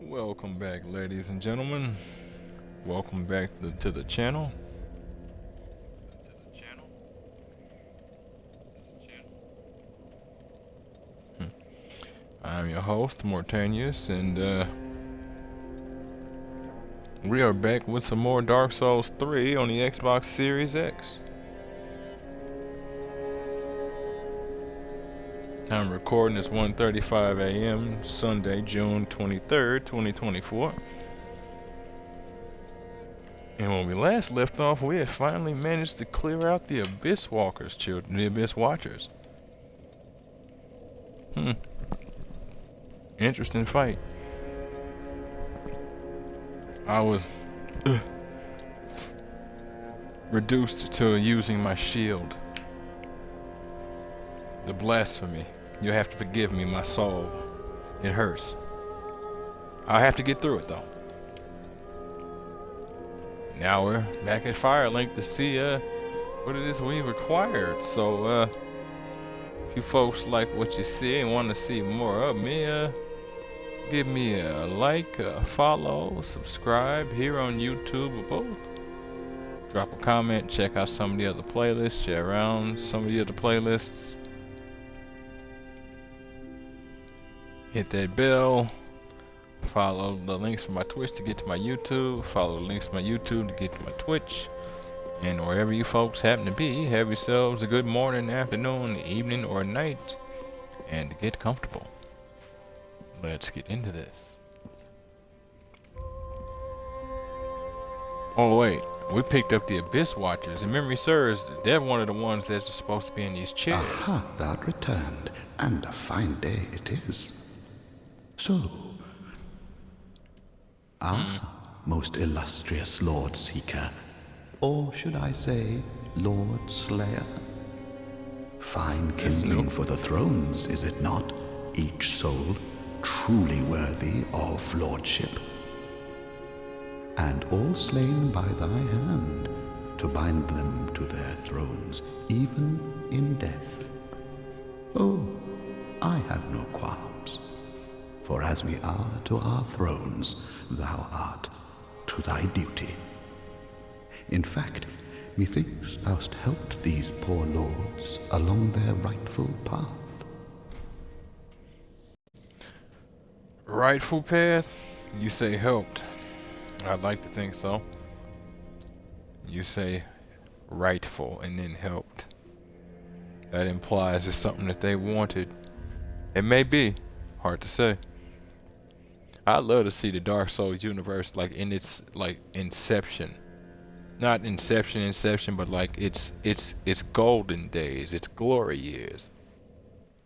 Welcome back, ladies and gentlemen. Welcome back to the channel. I'm your host, Mortanius, and we are back with some more Dark Souls 3 on the Xbox Series X. Time recording is 1:35 a.m. Sunday, June 23rd, 2024. And when we last left off, we had finally managed to clear out the Abyss Walkers, children, the Abyss Watchers. Interesting fight. I was reduced to using my shield. The blasphemy. You have to forgive me, my soul. It hurts. I'll have to get through it, though. Now we're back at Firelink to see what it is we required. So if you folks like what you see and want to see more of me, give me a like, a follow, subscribe here on YouTube or both. Drop a comment, check out some of the other playlists, share around some of the other playlists. Hit that bell. Follow the links from my Twitch to get to my YouTube. Follow the links from my YouTube to get to my Twitch. And wherever you folks happen to be, have yourselves a good morning, afternoon, evening, or night. And get comfortable. Let's get into this. Oh wait, we picked up the Abyss Watchers. And memory serves, they're one of the ones that's supposed to be in these chairs. Aha, thou returned, and a fine day it is. So, most illustrious Lord Seeker, or should I say, Lord Slayer? Fine kindling for the thrones, is it not? Each soul truly worthy of lordship. And all slain by thy hand, to bind them to their thrones, even in death. Oh, I have no qualms. For as we are to our thrones, thou art to thy duty. In fact, methinks thou'st helped these poor lords along their rightful path. Rightful path? You say helped. I'd like to think so. You say rightful and then helped. That implies it's something that they wanted. It may be. Hard to say. I'd love to see the Dark Souls universe like in its like inception. Not inception, but like its golden days, its glory years.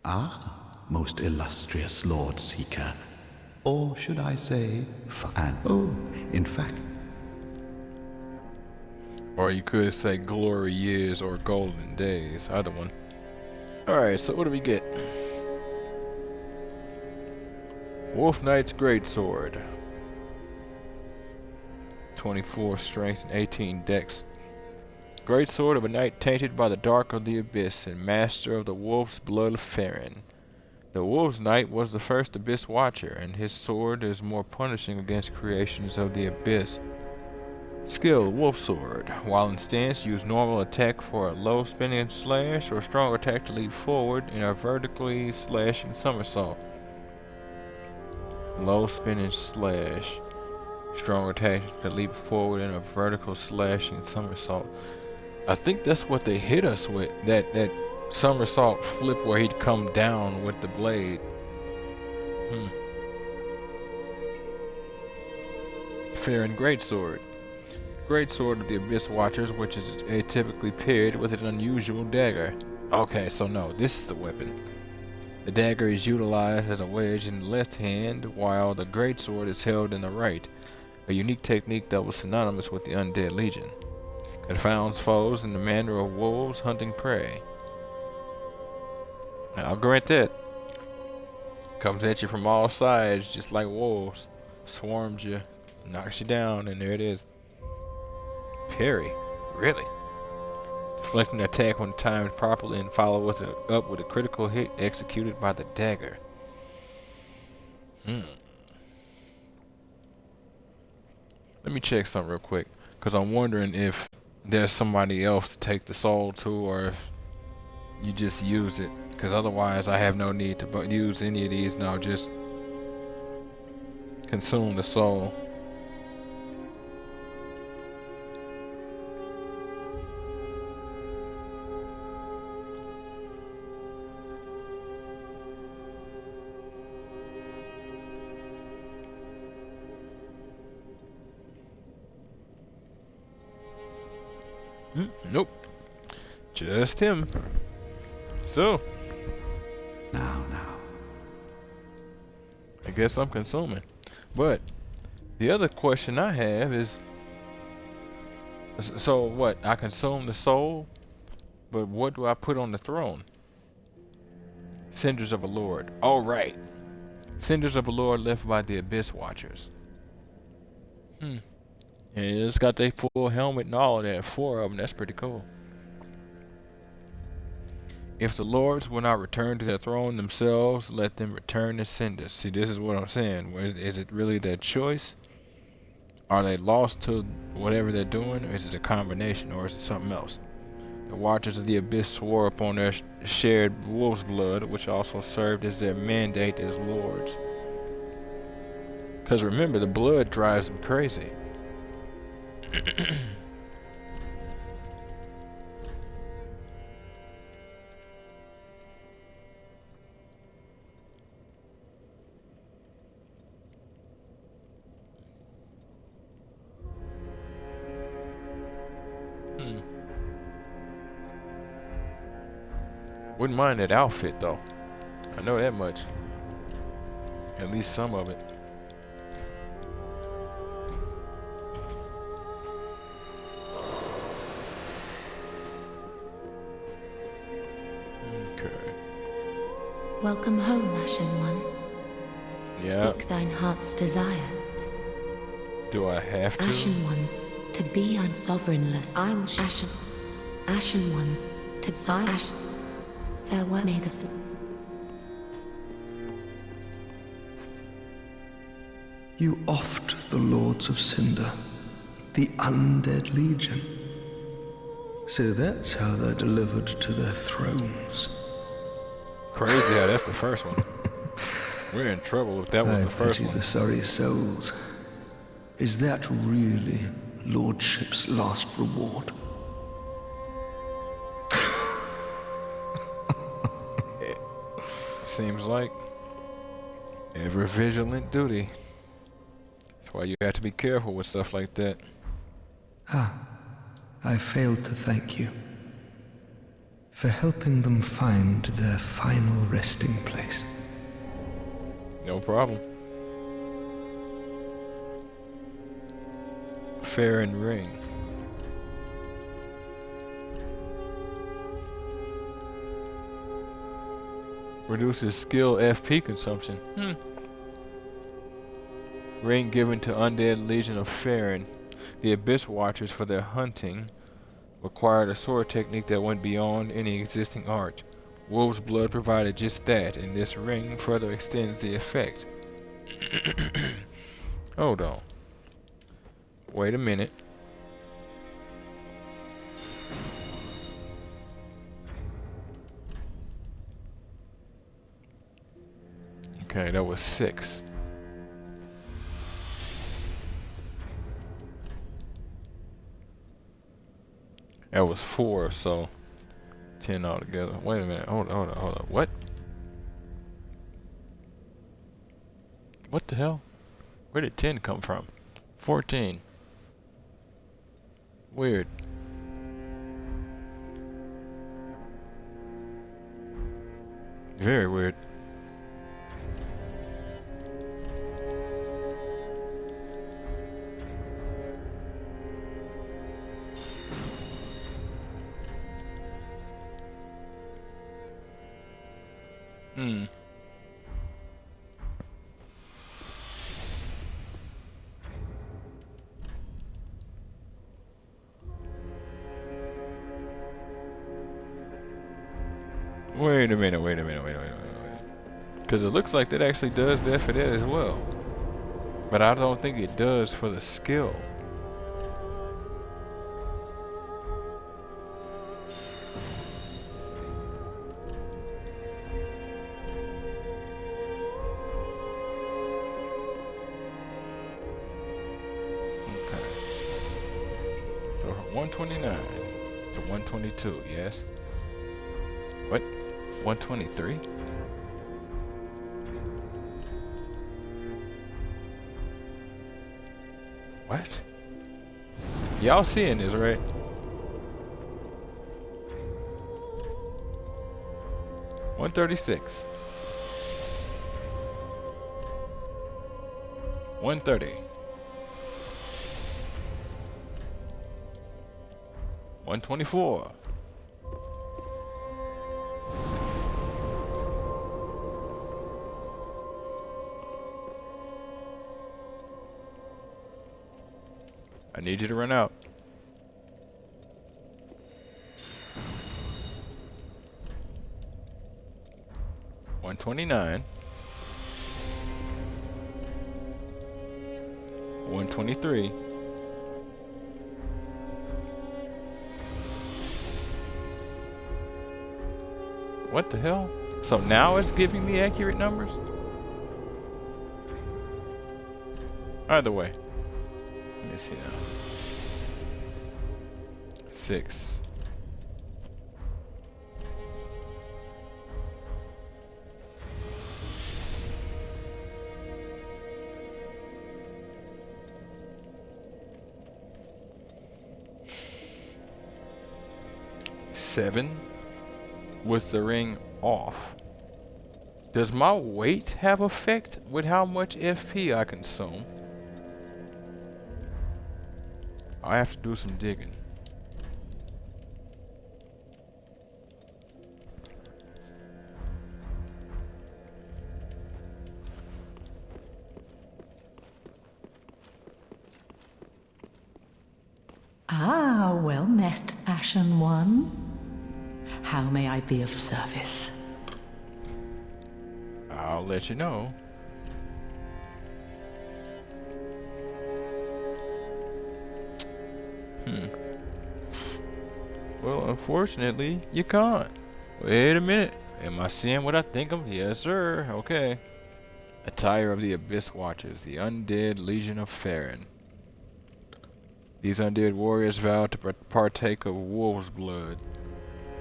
Ah, most illustrious Lord Seeker. Or should I say, in fact. Or you could say glory years or golden days, either one. Alright, so what do we get? Wolf Knight's Greatsword. 24 strength and 18 dex. Greatsword of a knight tainted by the dark of the abyss and master of the wolf's blood Farron. The Wolf's Knight was the first Abyss Watcher, and his sword is more punishing against creations of the Abyss. Skill, Wolf Sword. While in stance, use normal attack for a low spinning slash or strong attack to leap forward in a vertically slashing somersault. Low spinning slash. Strong attack to leap forward in a vertical slashing somersault. I think that's what they hit us with. That somersault flip where he'd come down with the blade. Farron Greatsword. Greatsword of the Abyss Watchers, which is atypically paired with an unusual dagger. Okay, so no, this is the weapon. The dagger is utilized as a wedge in the left hand, while the greatsword is held in the right, a unique technique that was synonymous with the Undead Legion. Confounds foes in the manner of wolves hunting prey. Now, I'll grant that. Comes at you from all sides, just like wolves. Swarms you, knocks you down, and there it is. Parry? Really? Deflecting an attack when timed properly and follow up with a critical hit executed by the dagger. Let me check something real quick, because I'm wondering if there's somebody else to take the soul to, or if you just use it. Because otherwise, I have no need to use any of these now. Just consume the soul. Nope. Just him. So, Now. I guess I'm consuming. But the other question I have is, so what? I consume the soul, but what do I put on the throne? Cinders of a Lord. All right. Cinders of a Lord left by the Abyss Watchers. And it's got their full helmet and all of that. 4 of them. That's pretty cool. If the lords will not return to their throne themselves, let them return to cinders. See, this is what I'm saying. Is it really their choice? Are they lost to whatever they're doing, or is it a combination, or is it something else? The Watchers of the Abyss swore upon their shared wolf's blood, which also served as their mandate as lords. Because remember, the blood drives them crazy. Wouldn't mind that outfit though. I know that much. At least some of it. Okay. Welcome home, Ashen One. Yeah. Speak thine heart's desire. Do I have to? Ashen One, to be unsovereignless. I'm Ashen. Ashen One, to buy Ashen. Farewell, may the You oft the Lords of Cinder, the undead legion. So that's how they're delivered to their thrones. Crazy how that's the first one. We're in trouble if that was I the first pity one. the sorry souls. Is that really Lordship's last reward? Seems like ever vigilant duty. That's why you have to be careful with stuff like that. I failed to thank you for helping them find their final resting place. No problem. Farron ring. Reduces skill FP consumption. Ring given to undead legion of Farron. The Abyss Watchers, for their hunting, required a sword technique that went beyond any existing art. Wolf's blood provided just that, and this ring further extends the effect. Hold on. Wait a minute. Okay, that was 6. That was 4, so 10 altogether. Wait a minute. Hold on. What? What the hell? Where did 10 come from? 14. Weird. Very weird. Wait a minute. Because it looks like that actually does that for that as well. But I don't think it does for the skill. 129 to 122, yes. What? 123? What? Y'all seeing this, right? $136. 130. 124. I need you to run out. $129. 123. What the hell? So now it's giving me accurate numbers? Either way. Let me see now. 6. Seven with the ring off. Does my weight have effect with how much FP I consume? I have to do some digging. Ah, well met, Ashen One. How may I be of service? I'll let you know. Well, unfortunately, you can't. Wait a minute. Am I seeing what I think of? Yes, sir. Okay. Attire of the Abyss Watchers, the undead Legion of Farron. These undead warriors vowed to partake of wolf's blood.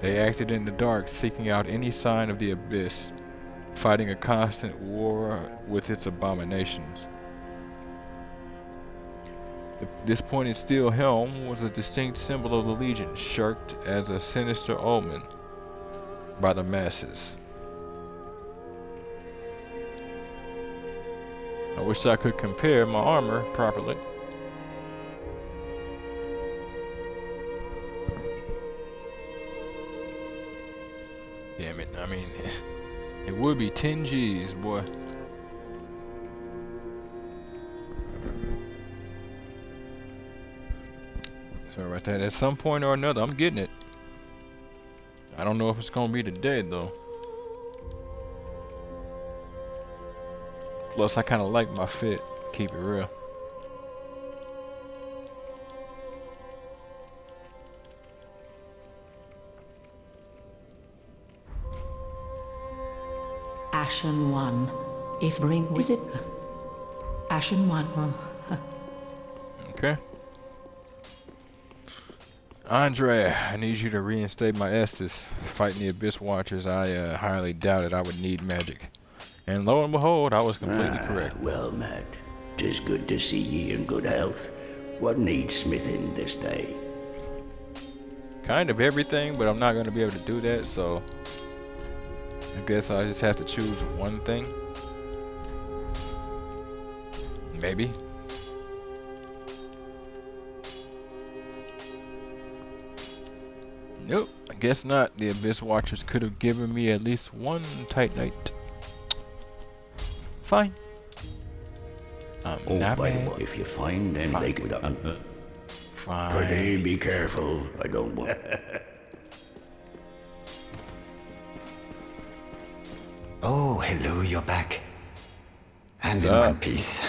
They acted in the dark, seeking out any sign of the Abyss, fighting a constant war with its abominations. This pointed steel helm was a distinct symbol of the Legion, shirked as a sinister omen by the masses. I wish I could compare my armor properly. Damn it, I mean, it would be 10 G's, boy. So right there, at some point or another, I'm getting it. I don't know if it's gonna be today, though. Plus, I kind of like my fit, keep it real. Ashen One. If bring is it? Ashen One. Okay. Andre, I need you to reinstate my Estes. Fighting the Abyss Watchers, I highly doubted I would need magic. And lo and behold, I was completely correct. Well met. 'Tis good to see ye in good health. What needs smithing this day? Kind of everything, but I'm not going to be able to do that, so I guess I just have to choose one thing. Maybe. Nope, I guess not. The Abyss Watchers could have given me at least one Titanite. Fine. I'm not by the mad. way, if you find any, Fine. they could. Fine. Pretty be careful. I don't want. Oh, hello, you're back. And in What's one up? piece.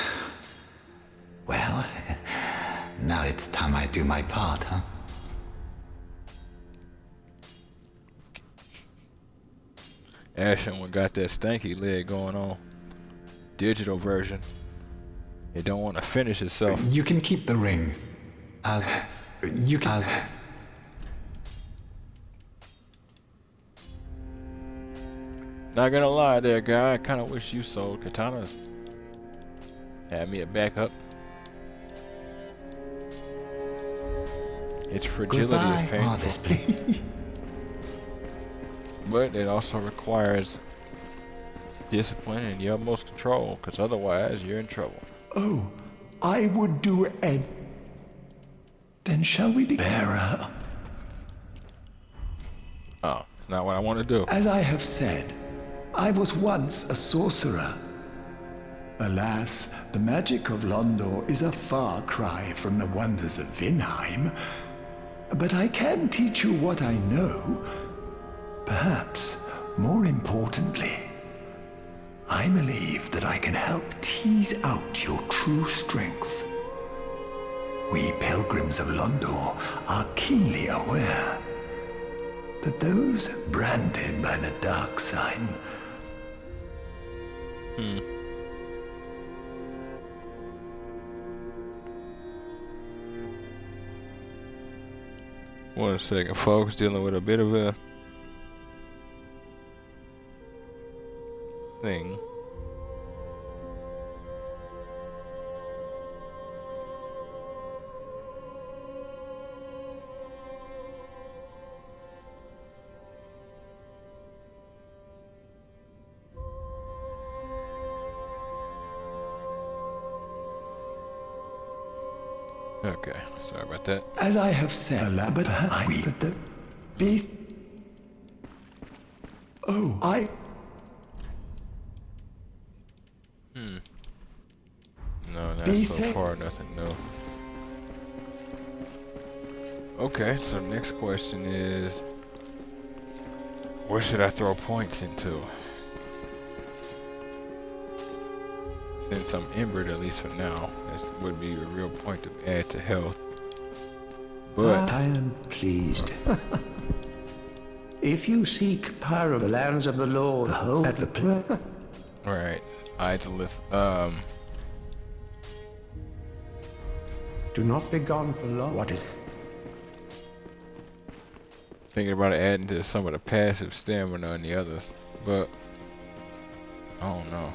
Well, now it's time I do my part, huh? Ashen one got that stanky leg going on. Digital version. It don't want to finish itself. You can keep the ring. As you can. Not gonna lie there, guy. I kinda wish you sold katanas. Had me a backup. Its fragility is Goodbye, painful. artist, please. But it also requires discipline and the utmost control, because otherwise you're in trouble. Oh, I would do it. Then shall we be bearer? Oh, not what I want to do. As I have said, I was once a sorcerer. Alas, the magic of Londor is a far cry from the wonders of Vinheim. But I can teach you what I know. Perhaps, more importantly, I believe that I can help tease out your true strength. We pilgrims of Londor are keenly aware that those branded by the dark sign One second, folks. Dealing with a bit of a thing. Okay, sorry about that. as I have said, but but the beast. Oh, No, not Be so safe. far, nothing, no. Okay, so next question is, where should I throw points into? Since I'm embered, at least for now, this would be a real point to add to health. But I am pleased. If you seek power of the lands of the Lord, behold at the alright, Idolith, do not be gone for long. What is thinking about adding to some of the passive stamina and the others, but I don't know.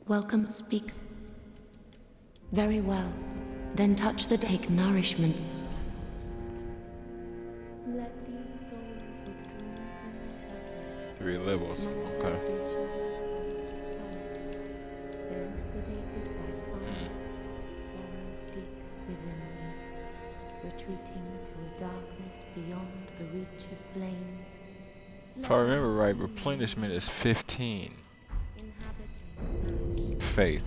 Welcome, speak. Very well. Then touch the take nourishment. Let these souls withdraw from their presence. 3 levels, okay. Elucidated by fire, born deep within me, retreating to a darkness beyond the reach of flame. If I remember right, replenishment is 15 faith.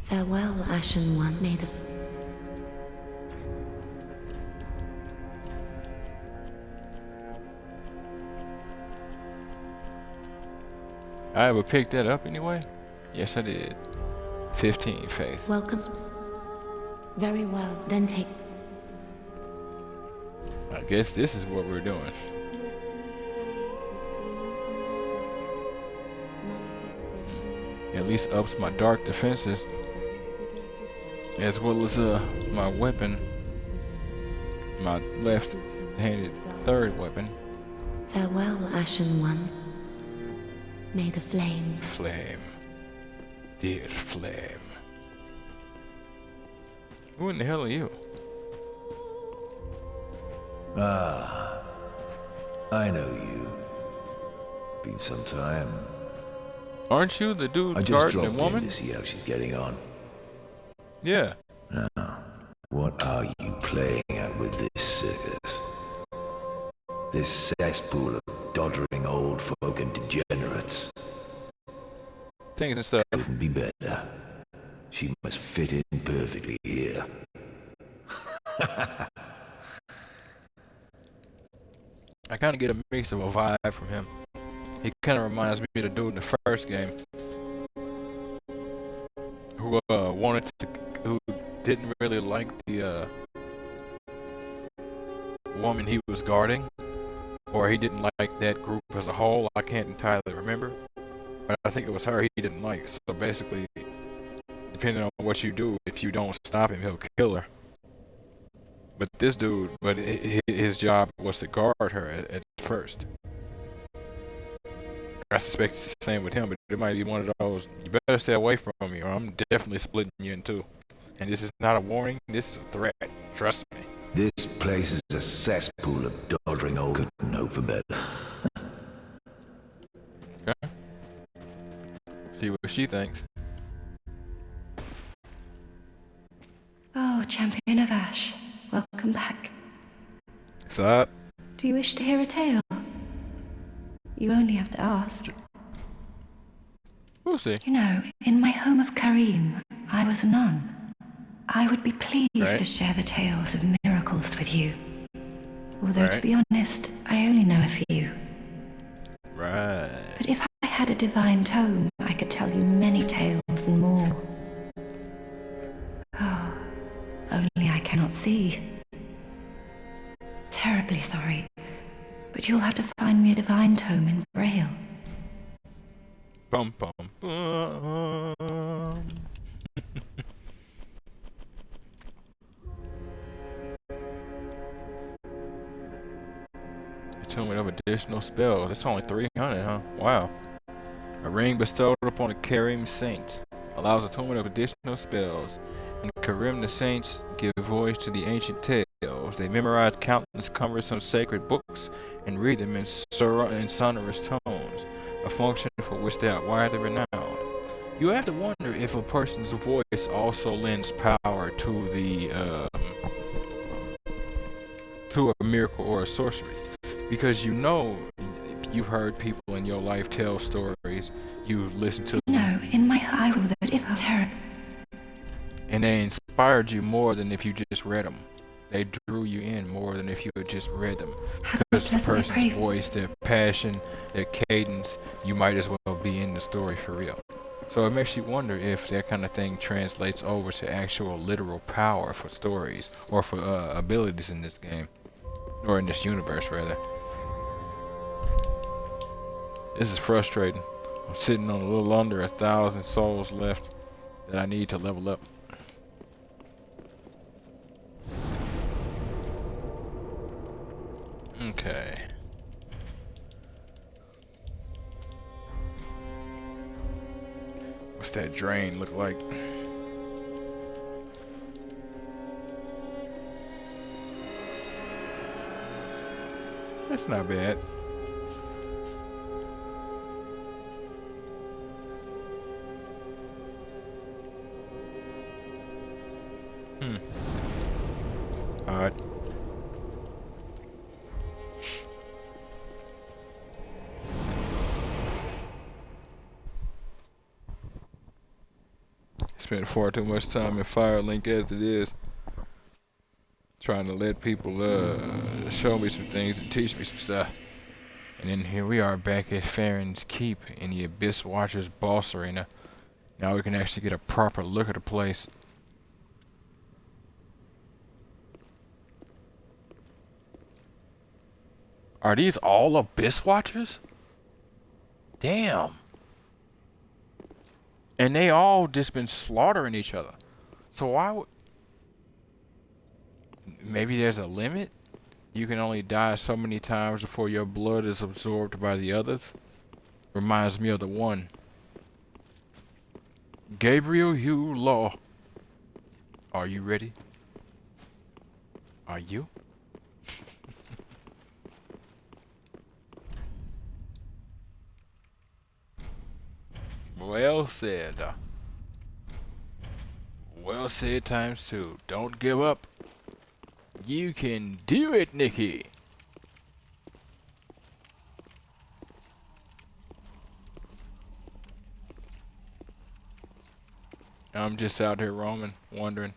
Farewell, Ashen One. May the I ever picked that up anyway? Yes, I did. 15 faith. welcome. Very well. Then take. I guess this is what we're doing. At least ups my dark defenses, as well as my weapon, my left-handed third weapon. Farewell, Ashen One. May the flame. Flame, dear flame. Who in the hell are you? Ah, I know you. Been some time. Aren't you the dude I just guarding dropped the in woman? to see how she's getting on. Yeah. Now, what are you playing at with this circus? This cesspool of doddering old folk and degenerates. Things and stuff. Couldn't be better. She must fit in perfectly here. I kind of get a mix of a vibe from him. He kind of reminds me of the dude in the first game who wanted to who didn't really like the woman he was guarding, or he didn't like that group as a whole. I can't entirely remember, but I think it was her he didn't like. So basically, depending on what you do, if you don't stop him, he'll kill her. But this dude, his job was to guard her at first. I suspect it's the same with him, but it might be one of those, you better stay away from me or I'm definitely splitting you in two. And this is not a warning, this is a threat. Trust me. This place is a cesspool of doddering old couldn't hope for better. Okay. See what she thinks. Oh, Champion of Ash, welcome back. What's up? Do you wish to hear a tale? You only have to ask. We'll see. You know, in my home of Karim, I was a nun. I would be pleased to share the tales of miracles with you. Although, to be honest, I only know a few. Right. But if I had a divine tome, I could tell you many tales and more. Oh, only I cannot see. Terribly sorry, but you'll have to find me a divine tome in Braille. Bum bum bum. Attunement of additional spells. It's only 300, huh? Wow. A ring bestowed upon a Karim saint allows attunement of additional spells. In Karim, the saints give voice to the ancient tales. They memorize countless cumbersome sacred books and read them in sonorous tones, a function for which they are widely renowned. You have to wonder if a person's voice also lends power to the to a miracle or a sorcery, because you know you've heard people in your life tell stories. You listen to them. No, in my I will that if terror. And they inspired you more than if you just read them. They drew you in more than if you had just read them. Because the person's voice, their passion, their cadence, you might as well be in the story for real. So it makes you wonder if that kind of thing translates over to actual literal power for stories or for abilities in this game. Or in this universe, rather. This is frustrating. I'm sitting on a little under 1,000 souls left that I need to level up. Okay. What's that drain look like? That's not bad. Alright. Spent far too much time in Firelink as it is. Trying to let people show me some things and teach me some stuff. And then here we are back at Farron's Keep in the Abyss Watcher's boss arena. Now we can actually get a proper look at the place. Are these all Abyss Watchers? Damn. And they all just been slaughtering each other. So why would... Maybe there's a limit? You can only die so many times before your blood is absorbed by the others? Reminds me of the one. Gabriel Hugh Law. Are you ready? Are you? Well said. Well said times two. Don't give up. You can do it, Nikki. I'm just out here roaming, wandering.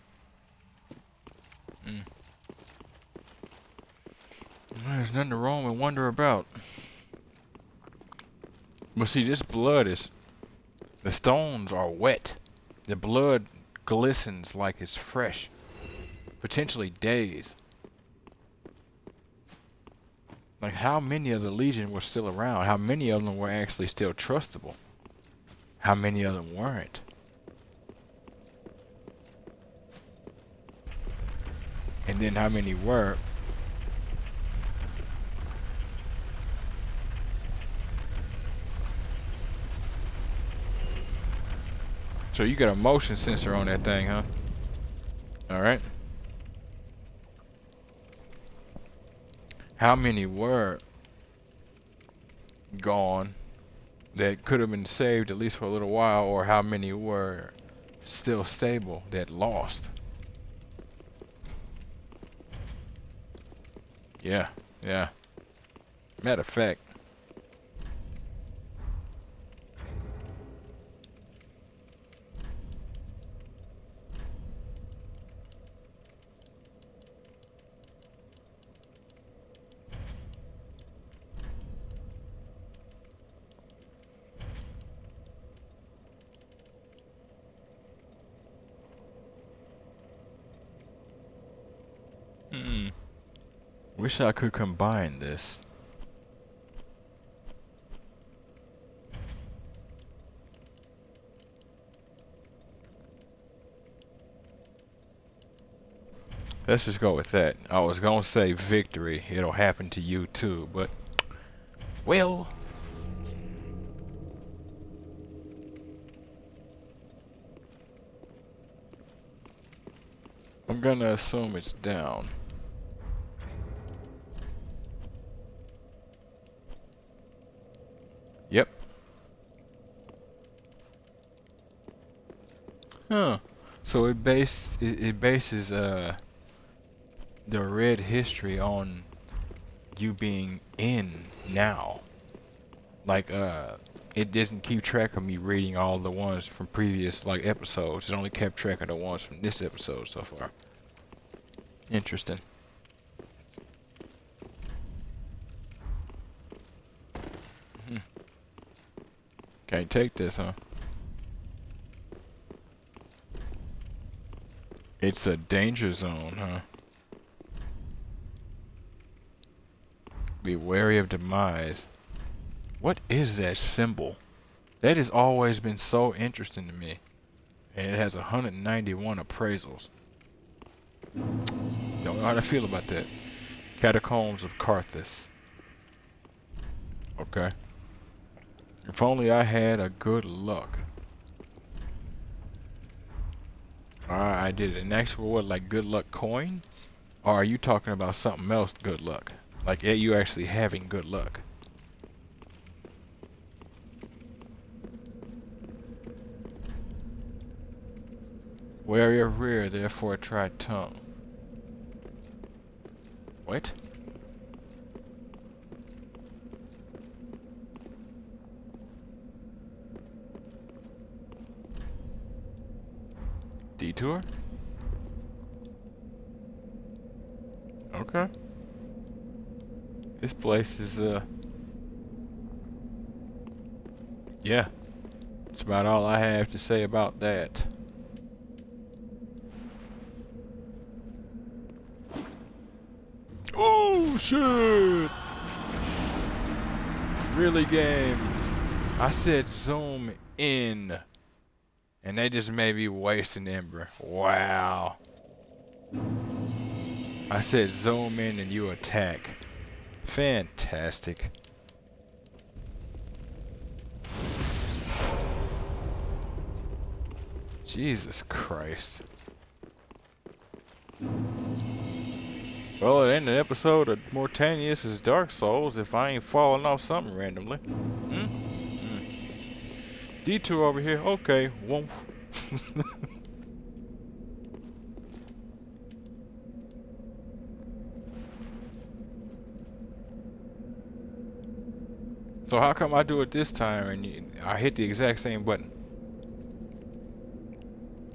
There's nothing to roam and wonder about. But see, this blood is... The stones are wet. The blood glistens like it's fresh, potentially days. Like, how many of the Legion were still around? How many of them were actually still trustable? How many of them weren't? And then how many were? So you got a motion sensor on that thing, huh? Alright. How many were gone that could have been saved at least for a little while, or how many were still stable that lost? Yeah, yeah. Matter of fact, wish I could combine this. Let's just go with that. I was gonna say victory. It'll happen to you too, but well. I'm gonna assume it's down. Yep. Huh. So it bases the red history on you being in now. Like it doesn't keep track of me reading all the ones from previous like episodes. It only kept track of the ones from this episode so far. Interesting. Can't take this, huh? It's a danger zone, huh? Be wary of demise. What is that symbol? That has always been so interesting to me. And it has 191 appraisals. Don't know how to feel about that. Catacombs of Carthus. Okay. If only I had a good luck. I did an actual what, like good luck coin? Or are you talking about something else good luck? Like you actually having good luck? Wear your rear, therefore try tongue. What? Detour? Okay. This place is, yeah. That's about all I have to say about that. Oh, shit! Really, game? I said zoom in. And they just made me waste an ember. Wow. I said zoom in and you attack. Fantastic. Jesus Christ. Well, it ain't an episode of Mortanius' Dark Souls if I ain't falling off something randomly. Detour over here. Okay. Woof. So how come I do it this time and I hit the exact same button?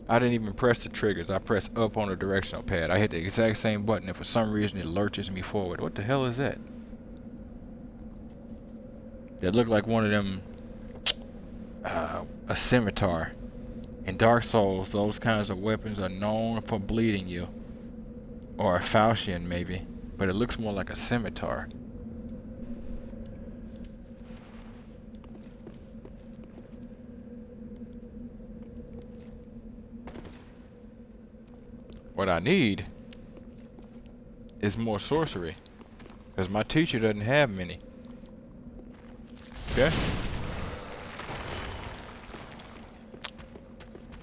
I didn't even press the triggers. I pressed up on the directional pad. I hit the exact same button and for some reason it lurches me forward. What the hell is that? That looked like one of them, a scimitar. In Dark Souls, those kinds of weapons are known for bleeding you. Or a falchion, maybe. But it looks more like a scimitar. What I need is more sorcery. Because my teacher doesn't have many. Okay?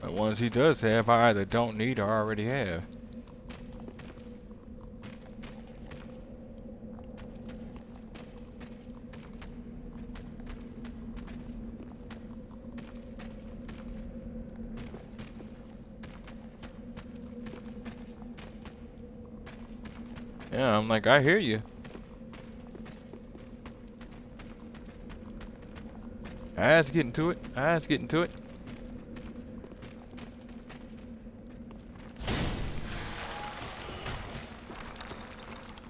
The ones he does have, I either don't need or already have. Yeah, I'm like, I hear you. I was getting to it.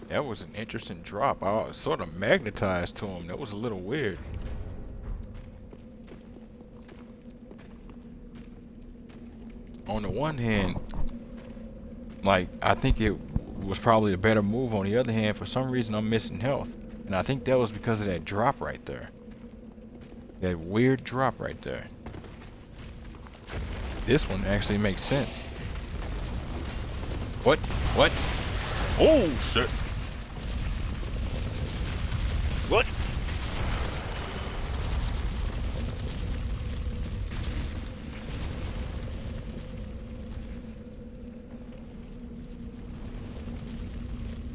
That was an interesting drop. I was sort of magnetized to him. That was a little weird. On the one hand, like, I think it was probably a better move. On the other hand, for some reason, I'm missing health. And I think that was because of that drop right there. That weird drop right there. This one actually makes sense. What? What? Oh, shit. What?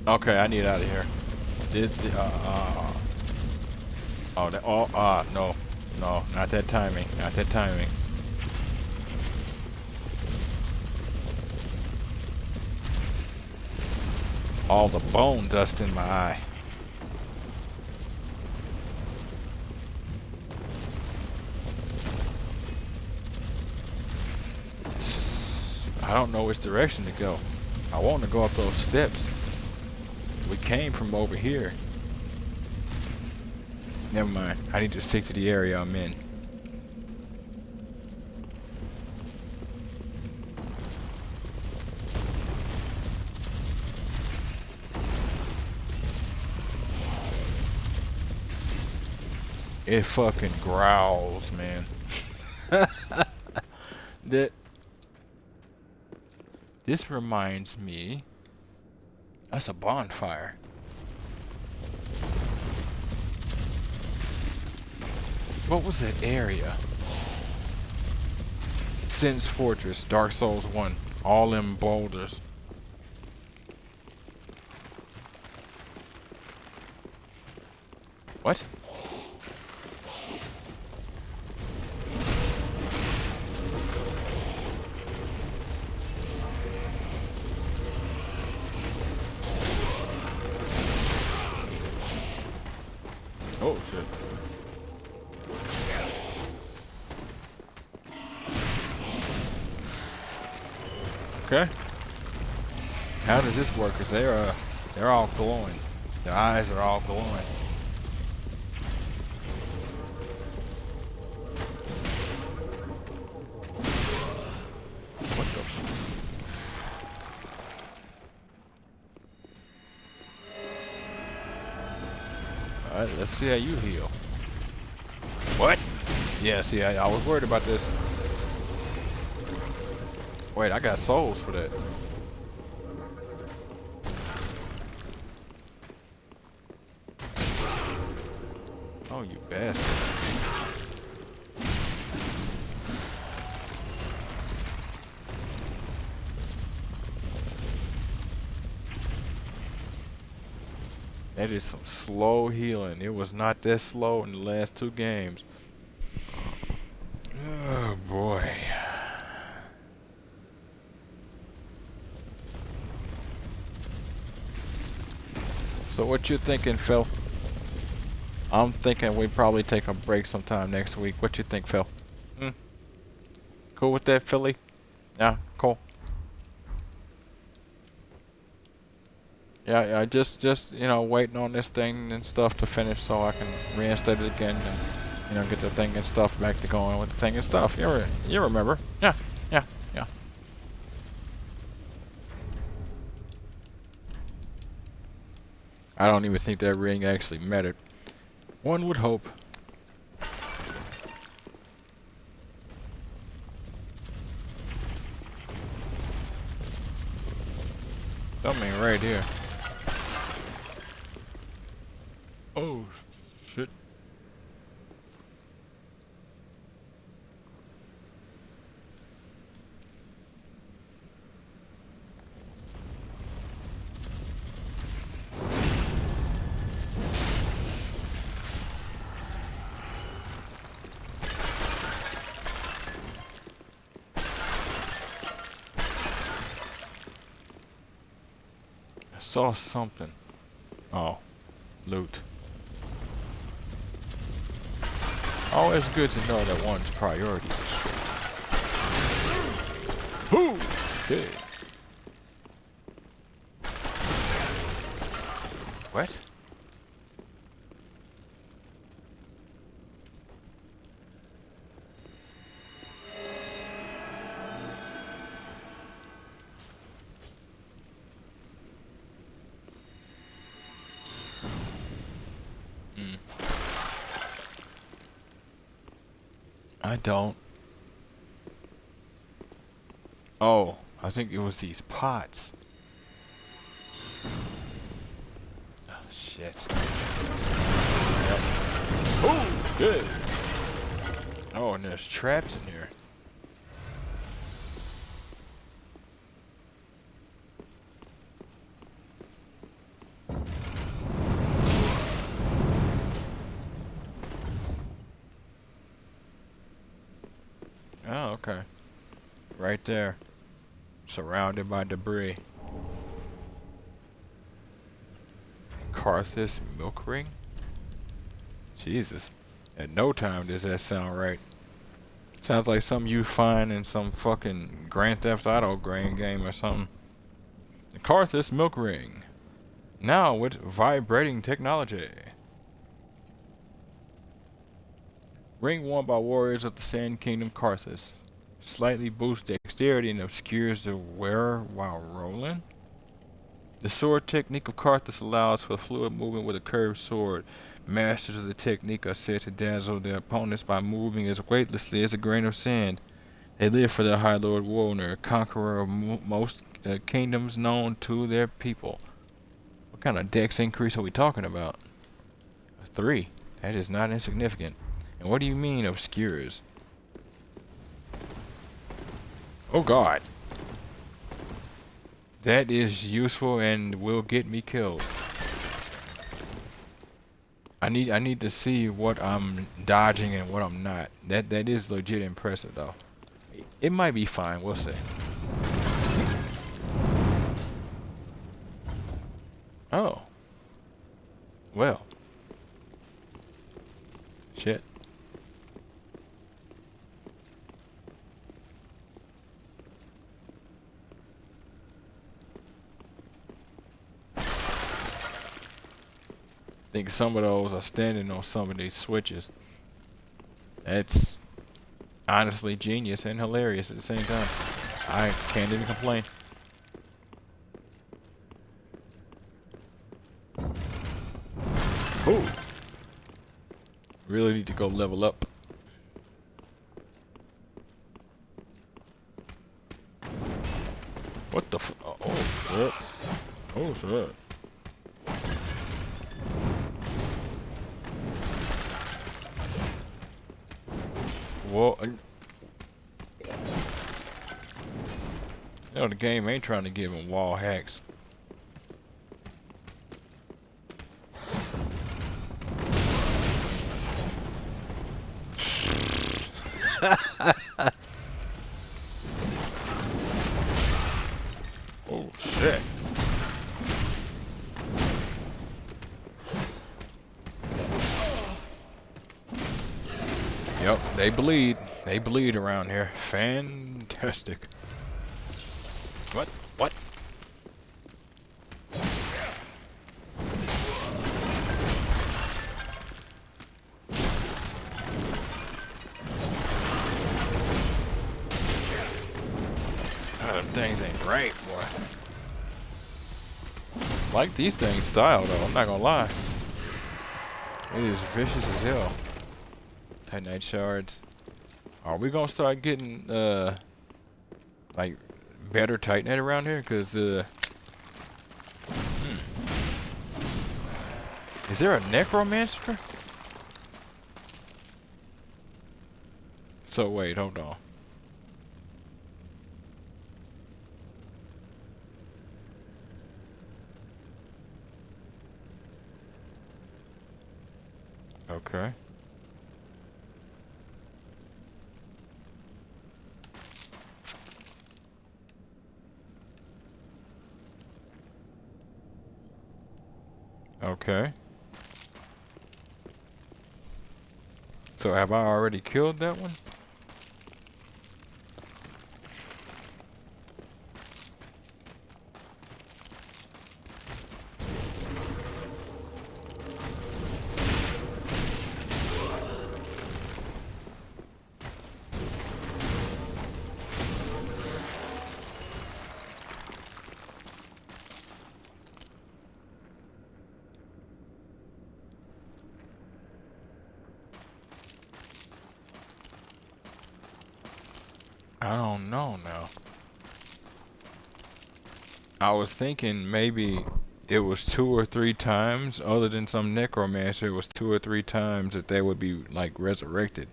Okay, I need out of here. No, not that timing. Not that timing. All the bone dust in my eye. I don't know which direction to go. I want to go up those steps. We came from over here. Never mind. I need to stick to the area I'm in. It fucking growls, man. This reminds me. That's a bonfire. What was that area? Sin's Fortress, Dark Souls 1. All them boulders. What? Oh shit. Okay. How does this work? Cause they're all glowing. Their eyes are all glowing. What the Alright, let's see how you heal. What? Yeah, see, I was worried about this. Wait, I got souls for that. Oh, you bastard. That is some slow healing. It was not that slow in the last 2 games. Oh boy. So what you thinking, Phil? I'm thinking we probably take a break sometime next week. What you think, Phil? Cool with that, Philly? Yeah, cool. Yeah, just you know, waiting on this thing and stuff to finish so I can reinstate it again and You know, get the thing and stuff back to going with the thing and stuff. You remember? Yeah, yeah, yeah. I don't even think that ring actually mattered. One would hope. Something right here. Oh, shit. I saw something. Oh, loot. Always good to know that one's priorities are straight. Whoo! Okay. What? I don't. Oh, I think it was these pots. Oh, shit. Yep. Oh, good. Oh, and there's traps in here. Oh, okay. Right there. Surrounded by debris. Carthus milk ring? Jesus. At no time does that sound right. Sounds like something you find in some fucking Grand Theft Auto game or something. The Carthus milk ring. Now with vibrating technology. Ring worn by warriors of the Sand Kingdom Carthus. Slightly boosts dexterity and obscures the wearer while rolling. The sword technique of Carthus allows for fluid movement with a curved sword. Masters of the technique are said to dazzle their opponents by moving as weightlessly as a grain of sand. They live for their High Lord Wolner, conqueror of most kingdoms known to their people. What kind of dex increase are we talking about? 3. That is not insignificant. And what do you mean obscures? Oh God. That is useful and will get me killed. I need to see what I'm dodging and what I'm not. That is legit impressive though. It might be fine, we'll see. Oh. Well. Shit. I think some of those are standing on some of these switches. That's honestly genius and hilarious at the same time. I can't even complain. Ooh. Really need to go level up. What the oh shit. Oh shit. Whoa. No, the game ain't trying to give him wall hacks. Oh shit. Yep, they bleed. They bleed around here. Fantastic. What? What? like these things style though, I'm not gonna lie. It is vicious as hell. Titanite shards. Are we gonna start getting like better Titanite around here? Cause is there a necromancer? So wait, hold on. Okay. Okay. So have I already killed that one? I don't know now. I was thinking maybe it was 2 or 3 times, other than some necromancer, it was 2 or 3 times that they would be like resurrected.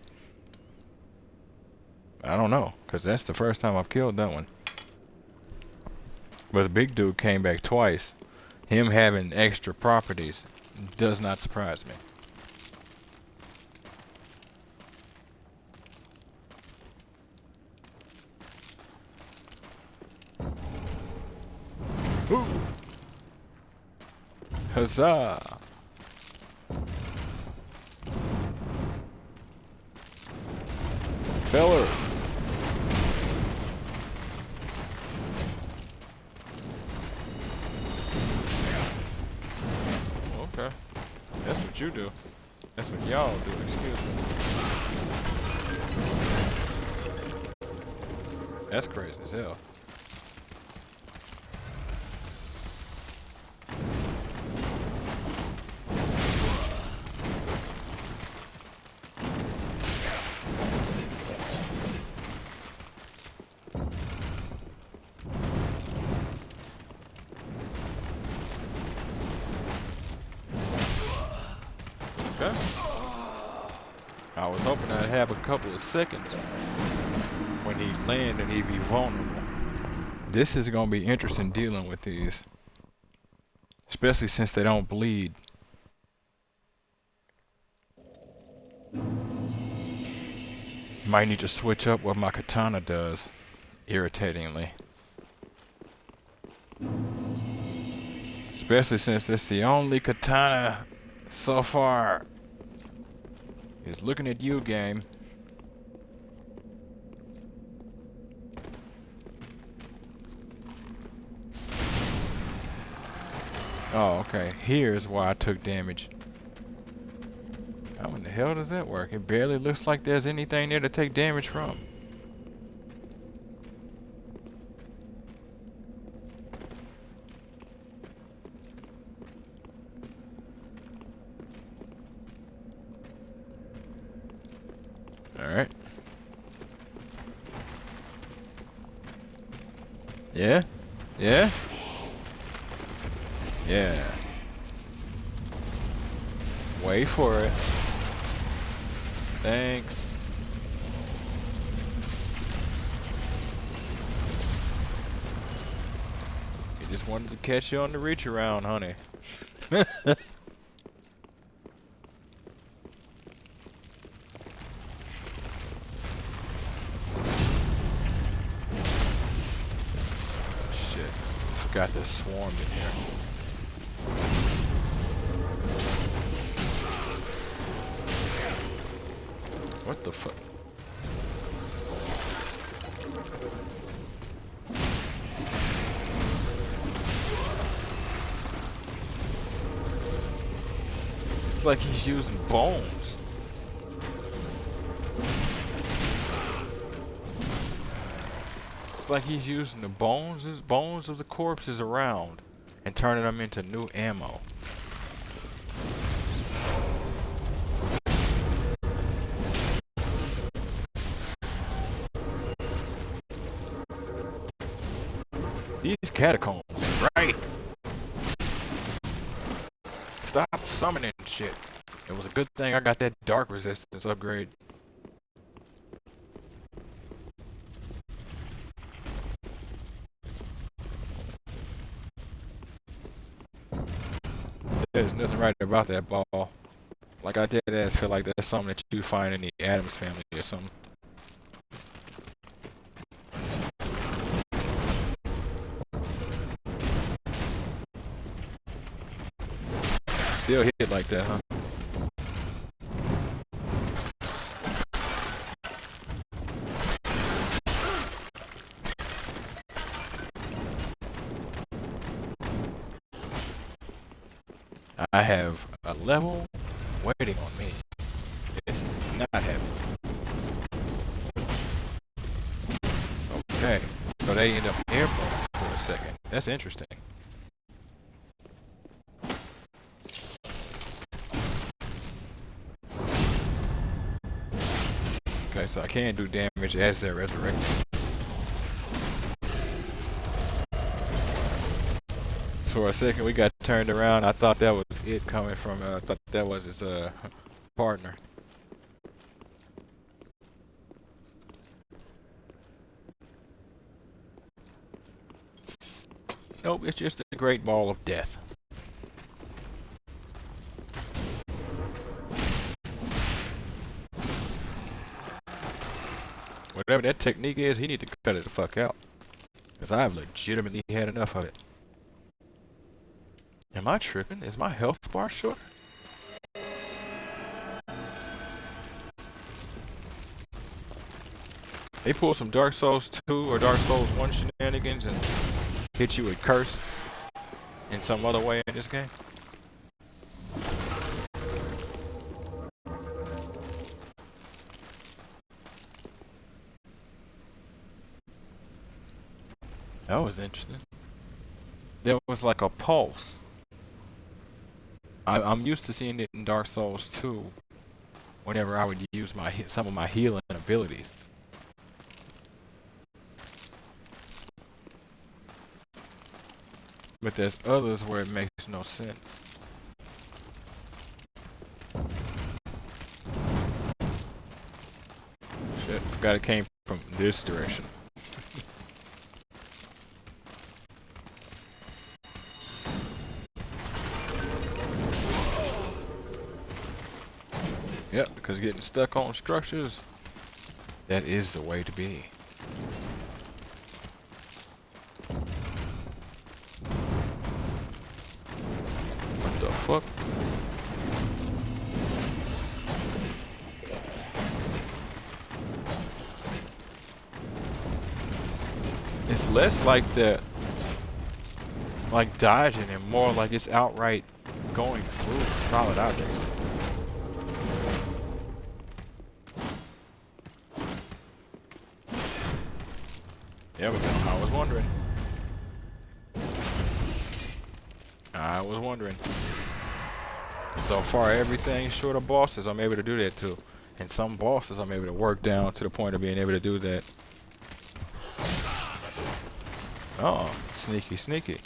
I don't know, cause that's the first time I've killed that one. But the big dude came back twice. Him having extra properties does not surprise me. Ooh. Huzzah! Fellers! Okay. That's what you do. That's what y'all do, excuse me. That's crazy as hell. Okay. I was hoping I'd have a couple of seconds when he land and he'd be vulnerable. This is gonna be interesting dealing with these, especially since they don't bleed. Might need to switch up what my katana does, irritatingly. Especially since it's the only katana so far. Is looking at you, game. Oh, okay. Here's why I took damage. How in the hell does that work? It barely looks like there's anything there to take damage from. Alright. Yeah? Yeah? Yeah. Wait for it. Thanks. He just wanted to catch you on the reach around, honey. Shit. Forgot there's swarmed in here. What the fuck? It's like he's using bones. It's like he's using the bones of the corpses around and turning them into new ammo. These catacombs, right? Stop summoning shit. It was a good thing I got that dark resistance upgrade. There's nothing right about that ball. Like I did that, feel like that's something that you find in the Addams family or something. Still hit like that, huh? I have a level waiting on me. It's not happening. Okay, so they end up airborne for a second. That's interesting. Okay, so I can do damage as they're resurrected. For a second, we got turned around. I thought that was it coming from. I thought that was his partner. Nope, it's just a great ball of death. Whatever that technique is, he need to cut it the fuck out. Because I've legitimately had enough of it. Am I tripping? Is my health bar short? They pull some Dark Souls 2 or Dark Souls 1 shenanigans and hit you with curse in some other way in this game. That was interesting. There was like a pulse. I'm used to seeing it in Dark Souls 2 whenever I would use some of my healing abilities. But there's others where it makes no sense. Shit, forgot it came from this direction. Yep, because getting stuck on structures, that is the way to be. What the fuck? It's less like the dodging and more like it's outright going through solid objects. There we go. I was wondering. So far, everything short of bosses, I'm able to do that too. And some bosses, I'm able to work down to the point of being able to do that. Oh, sneaky, sneaky.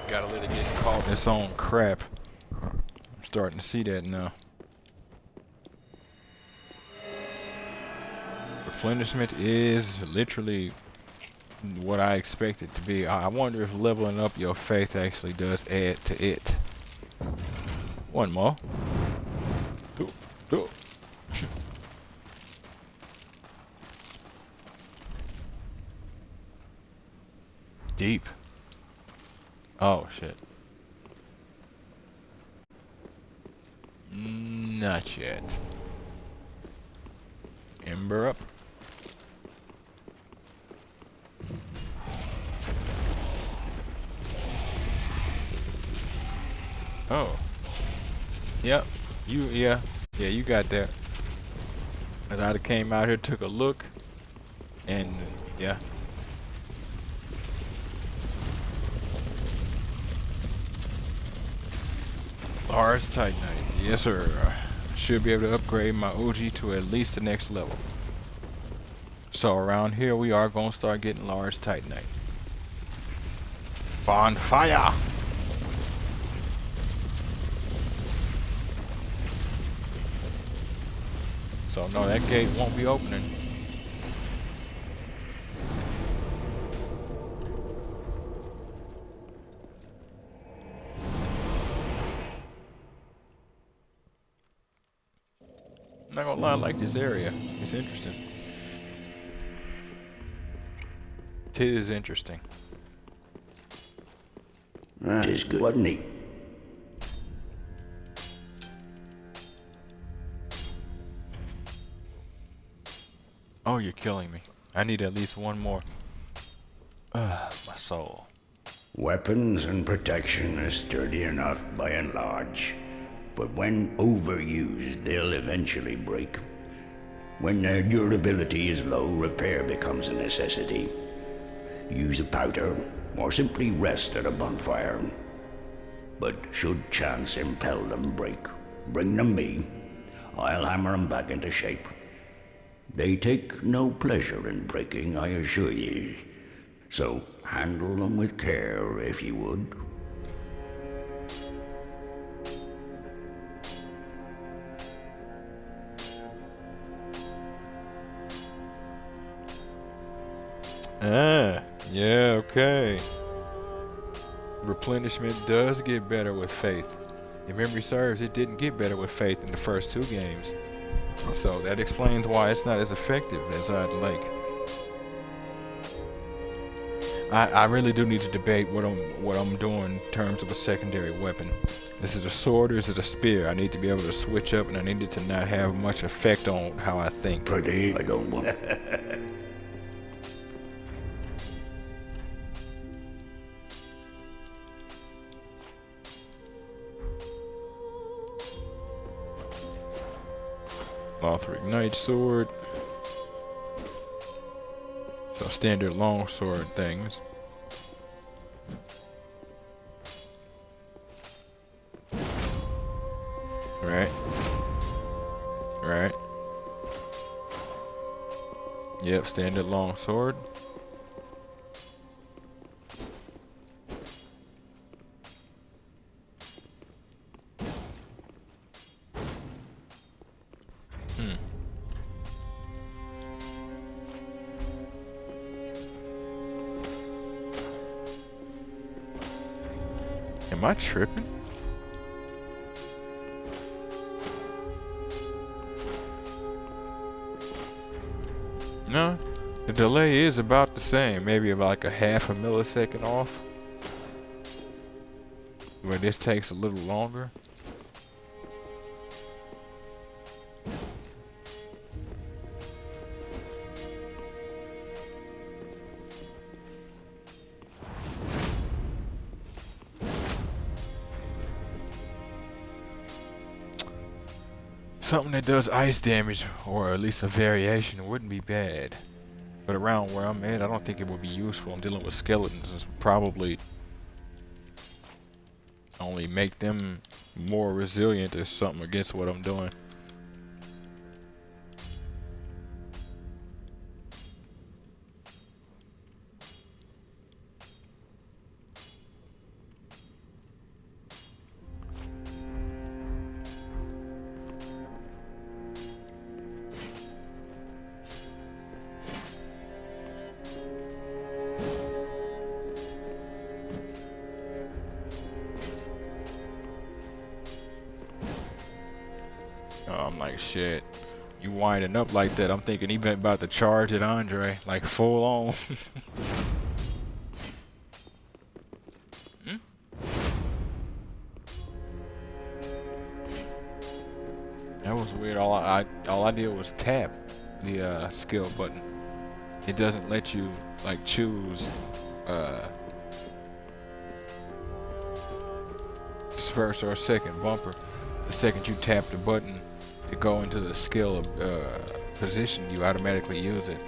Gotta let it get caught in its own crap. I'm starting to see that now. Replenishment is literally what I expect it to be. I wonder if leveling up your faith actually does add to it. One more. Two. Deep. Oh shit. Not yet. Ember up. Oh. Yep. Yeah, you got that. As I came out here, took a look, and yeah. Large Titanite. Yes, sir. Should be able to upgrade my OG to at least the next level. So around here, we are going to start getting large Titanite. Bonfire! So no, that gate won't be opening. I'm not gonna lie, I like this area. It's interesting. It is interesting. Tis good, wasn't he? Oh, you're killing me. I need at least one more. My soul. Weapons and protection are sturdy enough by and large, but when overused, they'll eventually break. When their durability is low, repair becomes a necessity. Use a powder, or simply rest at a bonfire. But should chance impel them break, bring them me. I'll hammer them back into shape. They take no pleasure in breaking, I assure ye. So handle them with care, if you would. Yeah, okay. Replenishment does get better with faith. If memory serves, it didn't get better with faith in the first 2 games. So that explains why it's not as effective as I'd like. I really do need to debate what I'm doing in terms of a secondary weapon. Is it a sword or is it a spear? I need to be able to switch up, and I need it to not have much effect on how I think. Pretty, I don't want. Lothric Knight Sword. So standard longsword things. Right. Right. Yep, standard longsword. Am I tripping? No, the delay is about the same, maybe about like a half a millisecond off. Where this takes a little longer. Something that does ice damage, or at least a variation, wouldn't be bad. But around where I'm at, I don't think it would be useful. I'm dealing with skeletons. It's probably only make them more resilient or something against what I'm doing. I'm like, shit, you winding up like that. I'm thinking even about to charge at Andre, like full on. was weird. All I did was tap the skill button. It doesn't let you like choose first or second bumper. The second you tap the button to go into the skill position, you automatically use it.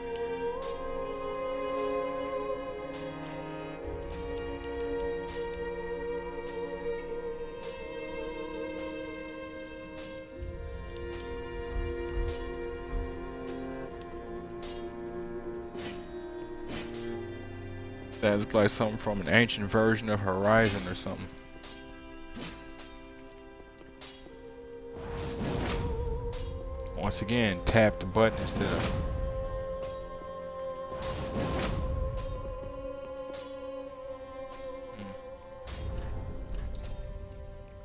That's like something from an ancient version of Horizon or something. Once again, tap the button instead of...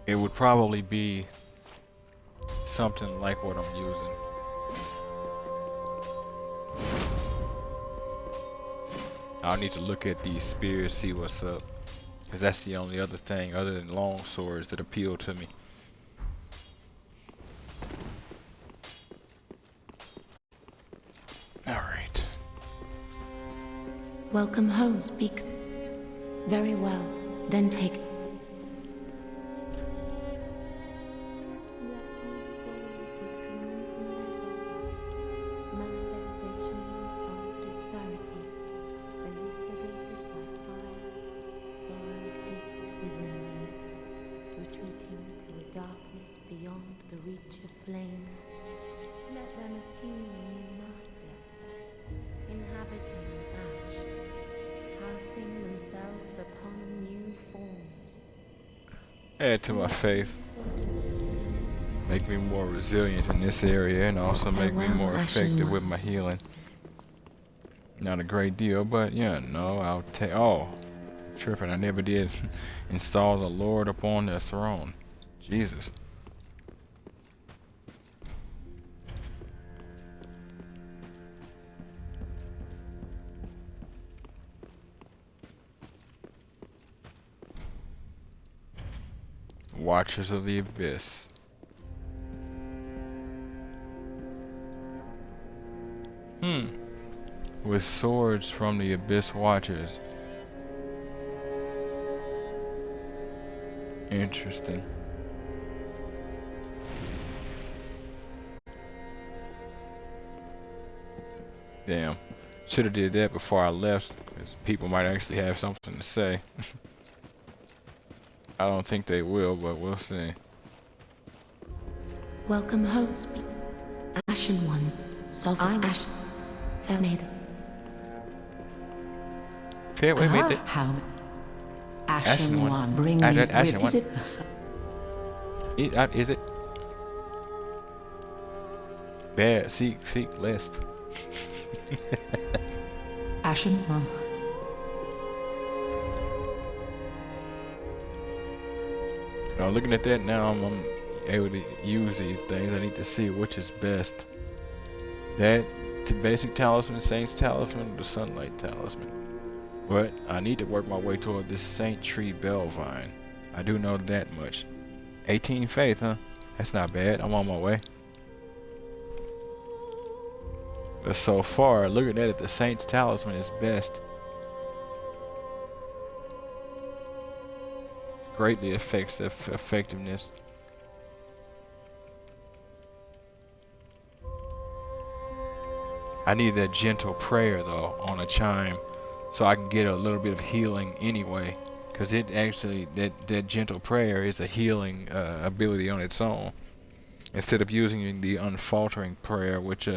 It would probably be something like what I'm using. I'll need to look at these spears, see what's up. Because that's the only other thing other than long swords that appeal to me. Alright. Welcome home, speak. Very well. Then take. Manifestations of disparity, elucidated by fire, burned deep within me, retreating to a darkness beyond the reach of flame. Let them assume a new master, inhabiting ash, casting themselves upon new forms. Add to my faith. Make me more resilient in this area and also make me more effective with my healing. Not a great deal, but yeah, no, I'll take. Oh, tripping. I never did install the Lord upon the throne. Jesus. Watchers of the Abyss. With swords from the Abyss Watchers. Interesting. Damn. Should have did that before I left, because people might actually have something to say. I don't think they will, but we'll see. Welcome home, speak. Ashen One, Sovereign Ashen. Fair maid. Okay, wait, wait. How? Ashen, Ashen One. One. Bring me. Ashen Is One. it? Is it? Bad. Seek list. Ashen One. Now looking at that now, I'm able to use these things. I need to see which is best. That basic talisman, Saint's talisman, or the Sunlight talisman. But I need to work my way toward this Saint Tree Bellvine. I do know that much. 18 faith, huh? That's not bad. I'm on my way. But so far, looking at it, the Saint's talisman is best. Greatly affects the effectiveness. I need that gentle prayer though on a chime, so I can get a little bit of healing anyway. Cause it actually that gentle prayer is a healing ability on its own. Instead of using the unfaltering prayer, which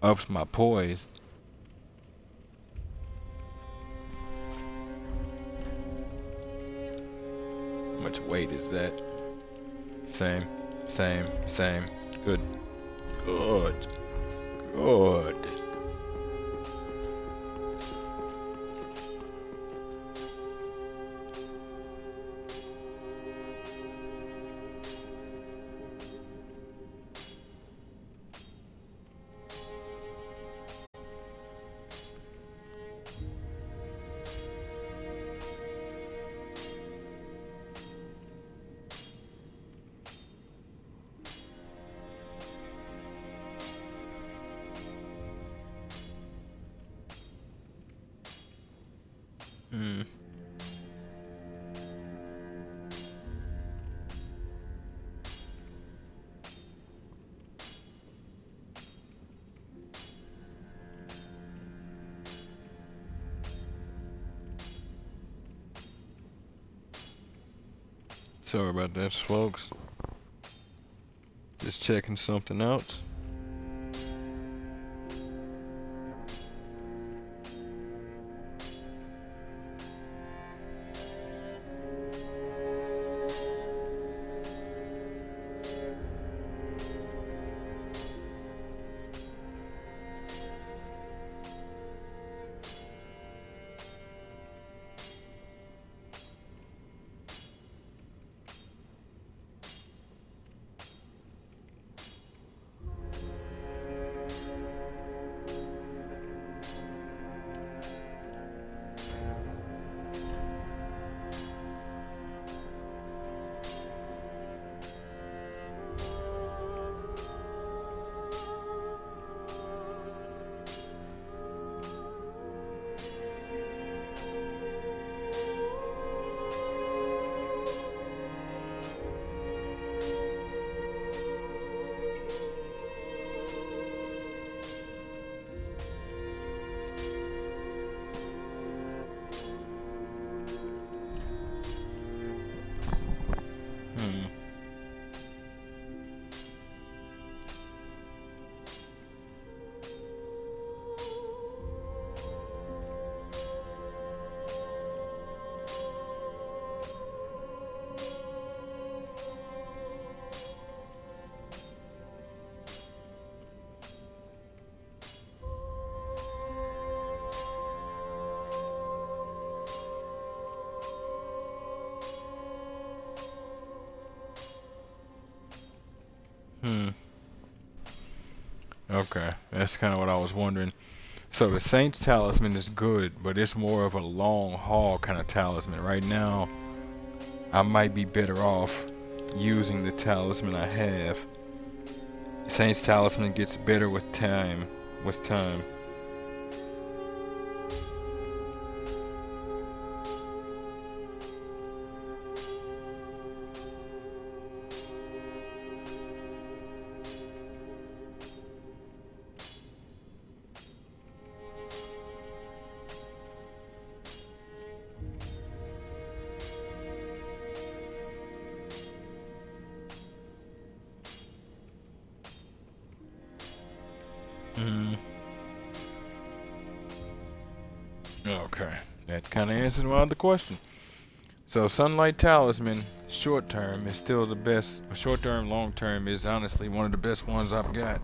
ups my poise. How much weight is that? Same. Good. Good. Sorry about that, folks. Just checking something out. Okay, that's kind of what I was wondering. So the Saint's talisman is good, but it's more of a long haul kind of talisman. Right now, I might be better off using the talisman I have. Saint's talisman gets better with time. Okay, that kind of answers my other question. So Sunlight Talisman, short term, is still the best. Short term, long term is honestly one of the best ones I've got.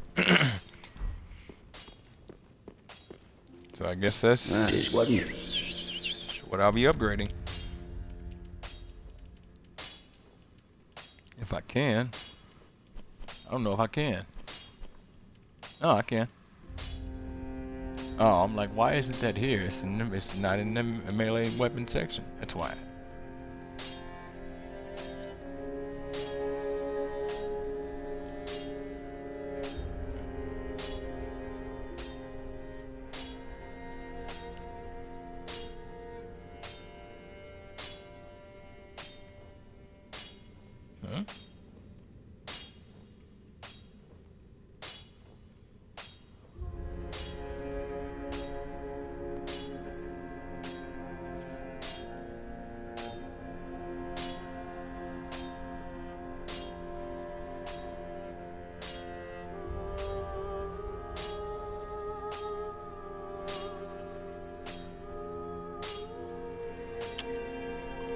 So I guess that's what I'll be upgrading. If I can. I don't know if I can. Oh, I can. Oh, I'm like, why isn't that here? It's not in the melee weapon section. That's why. Huh?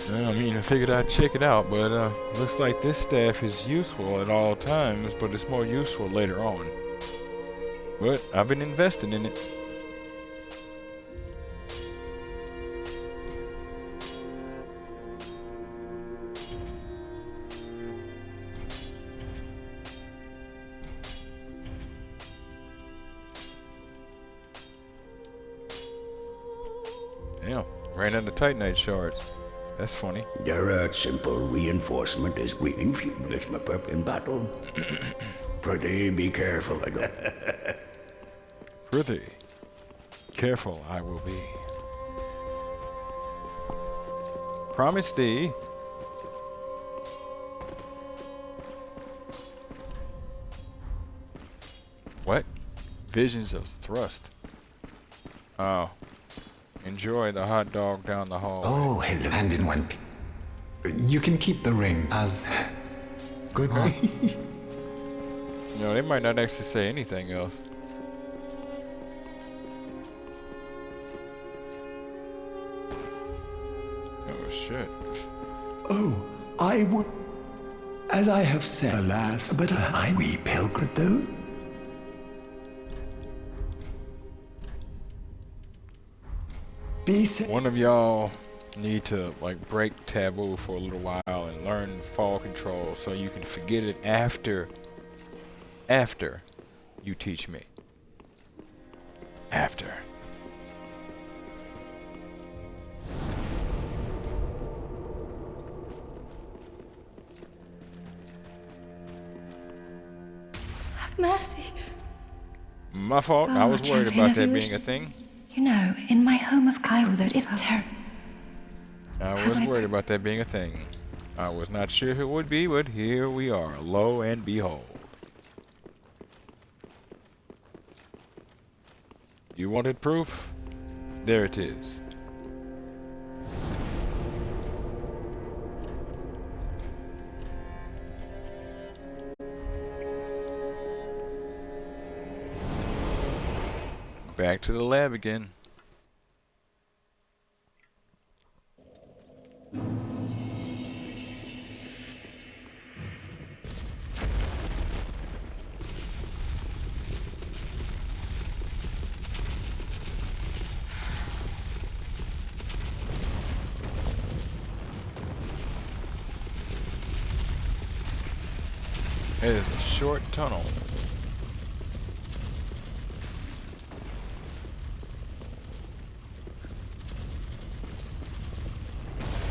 I mean, I figured I'd check it out, but looks like this staff is useful at all times, but it's more useful later on. But I've been investing in it. Damn, ran out of Titanite shards. That's funny. Their simple reinforcement is greeting fuelless my purp in battle. Prithee, be careful, I go. Prithee, careful I will be. Promise thee. What? Visions of thrust. Oh. Enjoy the hot dog down the hall. Oh, hello. And in one. You can keep the ring as goodbye. You know, they might not actually say anything else. Oh shit. Oh, I would, as I have said, alas, but we pilgrim though. Be said. One of y'all need to like break taboo for a little while and learn fall control so you can forget it after you teach me. After. Have mercy. My fault. I Oh, was worried champion about of that the being a thing. You know, in my home of Kyle, that if I was worried about that being a thing. I was not sure if it would be, but here we are, lo and behold. You wanted proof? There it is. Back to the lab again. It is a short tunnel.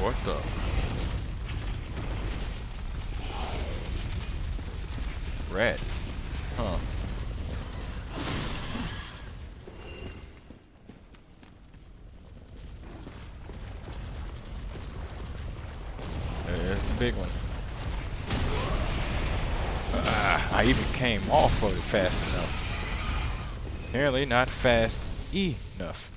What the? Rats. Huh. There's the big one. I even came off of it fast enough. Apparently not fast enough.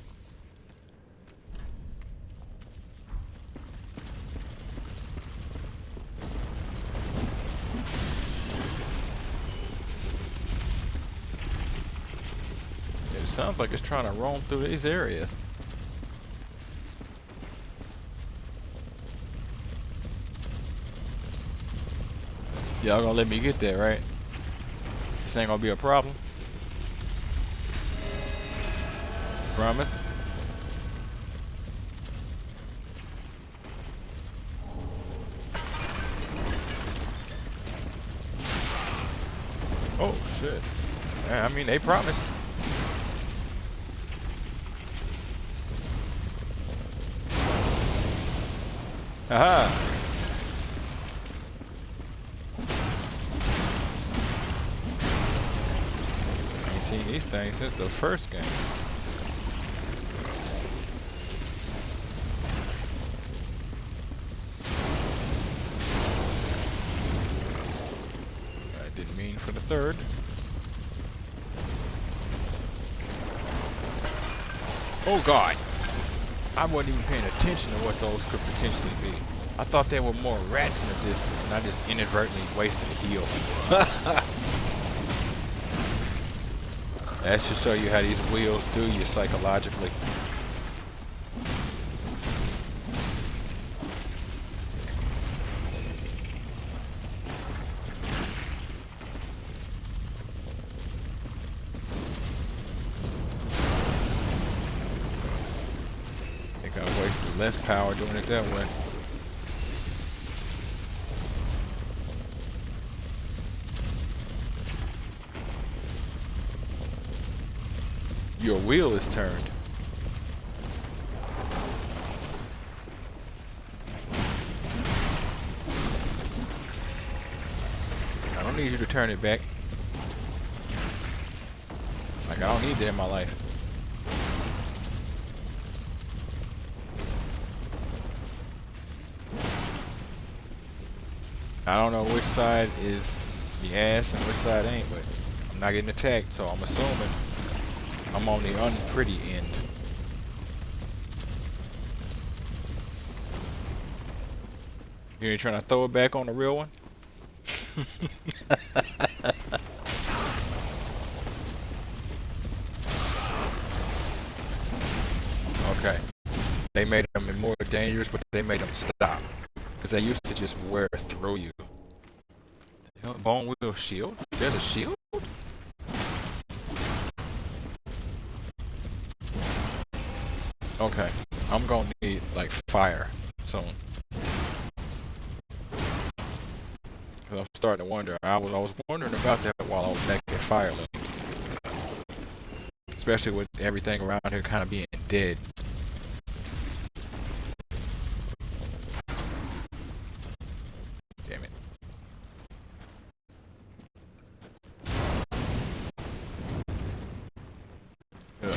It sounds like it's trying to roam through these areas. Y'all gonna let me get there, right? This ain't gonna be a problem. Promise? Oh shit. Yeah, I mean, they promised. Aha! Seen these things since the first game. I didn't mean for the third. Oh god! I wasn't even paying attention to what those could potentially be. I thought there were more rats in the distance and I just inadvertently wasted a heal. That should show you how these wheels do you psychologically. I think I wasted less power doing it that way. Your wheel is turned. I don't need you to turn it back. Like, I don't need that in my life. I don't know which side is the ass and which side ain't, but I'm not getting attacked, so I'm assuming I'm on the unpretty end. You ain't trying to throw it back on the real one? Okay. They made them more dangerous, but they made them stop. Because they used to just wear through you. Bone wheel shield? There's a shield? Okay. I'm gonna need, like, fire soon. Cause I'm starting to wonder. I was wondering about that while I was back at Fire Lake. Especially with everything around here kind of being dead. Damn it. Ugh.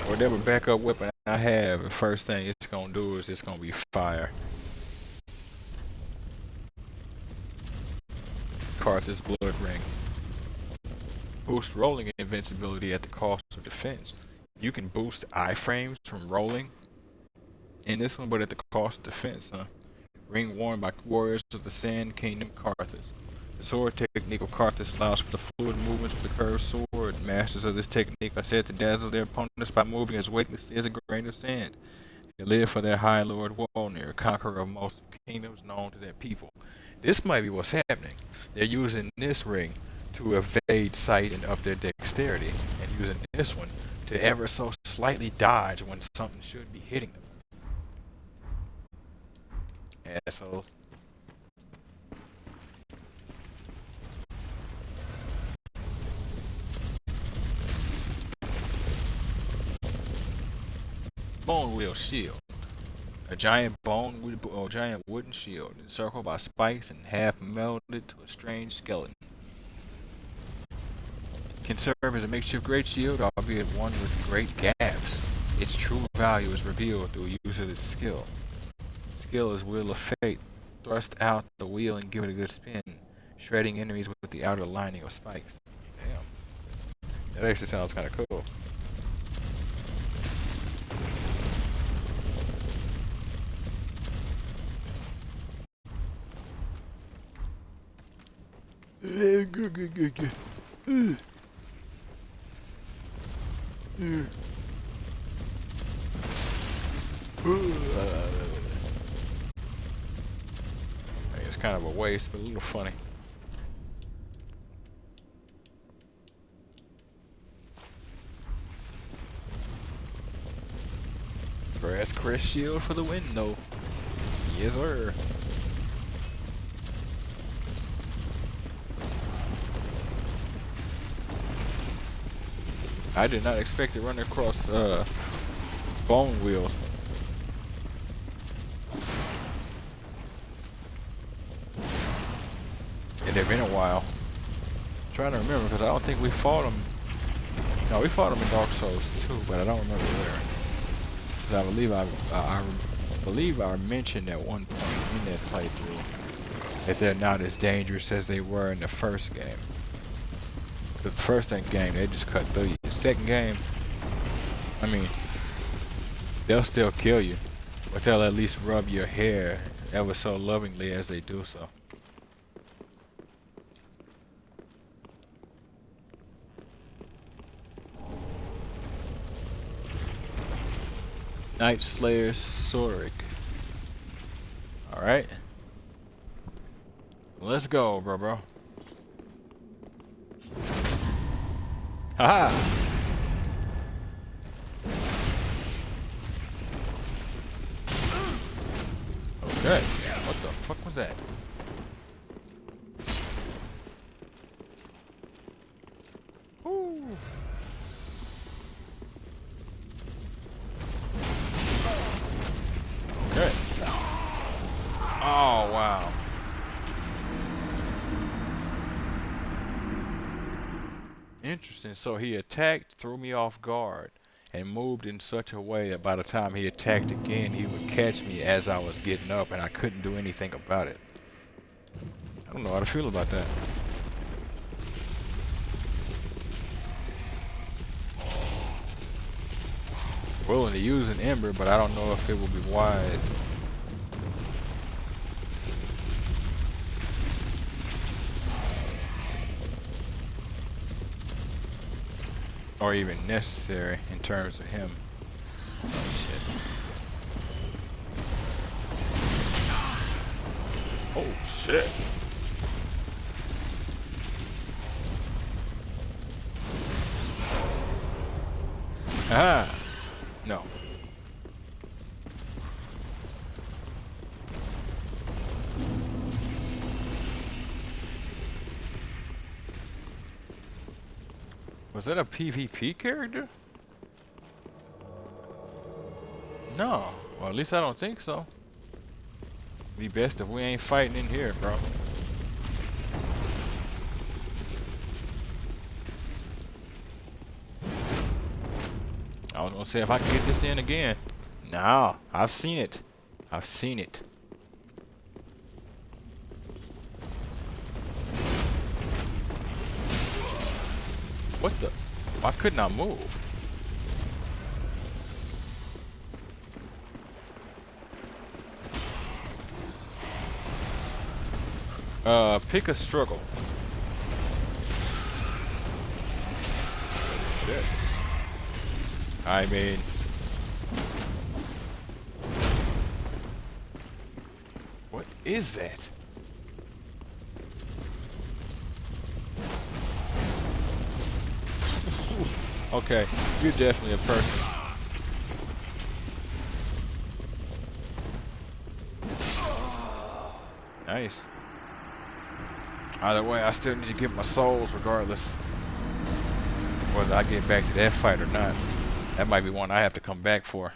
Whatever backup weapon I have, the first thing it's gonna do is it's gonna be fire. Carthus Blood Ring. Boost rolling invincibility at the cost of defense. You can boost iframes from rolling in this one, but at the cost of defense, huh? Ring worn by warriors of the Sand Kingdom Carthus. The sword technique of Carthus allows for the fluid movements of the curved sword. Masters of this technique are said to dazzle their opponents by moving as weightlessly as a grain of sand. They live for their High Lord Wolnir, conqueror of most kingdoms known to their people. This might be what's happening. They're using this ring to evade sight and up their dexterity, and using this one to ever so slightly dodge when something should be hitting them. Assholes. Bone wheel shield. A giant giant wooden shield encircled by spikes and half melted to a strange skeleton. Can serve as a makeshift great shield, albeit one with great gaps. Its true value is revealed through use of its skill. Skill is Wheel of Fate. Thrust out the wheel and give it a good spin, shredding enemies with the outer lining of spikes. Damn. That actually sounds kind of cool. It's kind of a waste, but a little funny. Grass crest shield for the win, though. Yes, sir. I did not expect to run across bone wheels. It had been a while. I'm trying to remember because I don't think we fought them. No, we fought them in Dark Souls 2, but I don't remember where. I believe I mentioned at one point in that playthrough that they're not as dangerous as they were in the first game. The first game, they just cut through you. The second game, I mean, they'll still kill you, but they'll at least rub your hair ever so lovingly as they do so. Night Slayer Soric. Alright. Let's go, bro. Haha! Okay. What the fuck was that? Wow. Interesting. So he attacked, threw me off guard, and moved in such a way that by the time he attacked again, he would catch me as I was getting up, and I couldn't do anything about it. I don't know how to feel about that. Willing to use an ember, but I don't know if it would be wise. Or even necessary in terms of him. Oh shit. Oh shit. Ah, no. Was that a PvP character? No. Well, at least I don't think so. Be best if we ain't fighting in here, bro. I was gonna say if I can get this in again. No, I've seen it. I've seen it. What the? Why couldn't I move? Pick a struggle. Shit. I mean... What is that? Okay, you're definitely a person. Nice. Either way, I still need to get my souls regardless. Whether I get back to that fight or not. That might be one I have to come back for.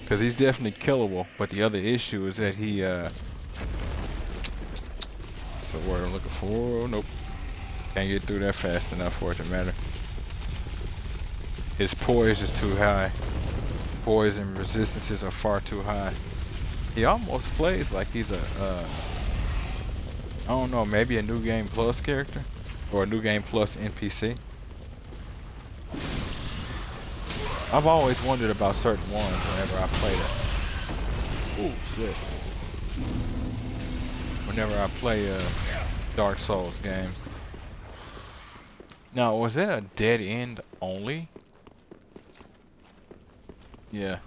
Because he's definitely killable, but the other issue is that he, what's the word I'm looking for? Nope. Can't get through that fast enough for it to matter. His poise is too high. Poise and resistances are far too high. He almost plays like he's a, I don't know, maybe a New Game Plus character? Or a New Game Plus NPC? I've always wondered about certain ones whenever I play that. Ooh, shit. Whenever I play Dark Souls games. Now, was that a dead end only? Yeah.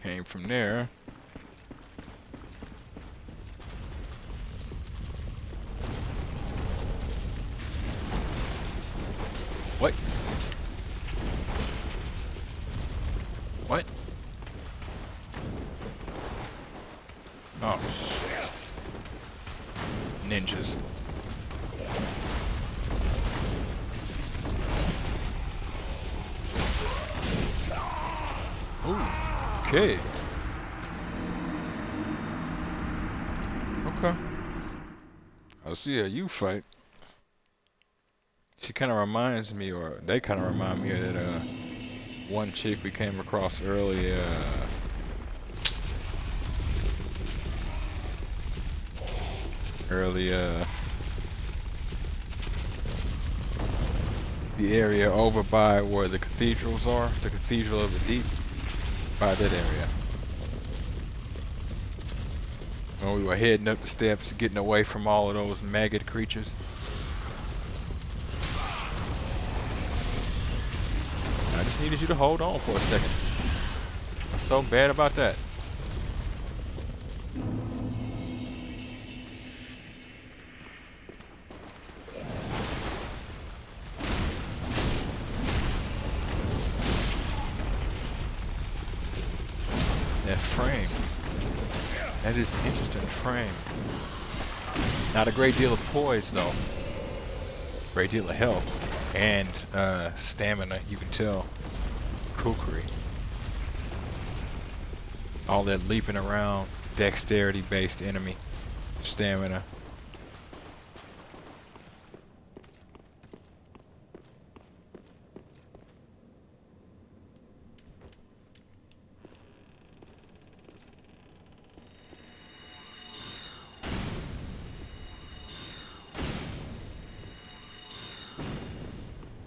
Came from there. What? What? Oh, shit. Ninjas. Ooh, okay. Okay. I'll see how you fight. She kind of reminds me, or they kind of remind me of that one chick we came across early. The area over by where the cathedrals are, the Cathedral of the Deep, by that area. When we were heading up the steps, getting away from all of those maggot creatures. I just needed you to hold on for a second. What's so bad about that? That frame. That is an interesting frame. Not a great deal of poise though. Great deal of health and stamina. You can tell. Kukri. All that leaping around, dexterity-based enemy, stamina.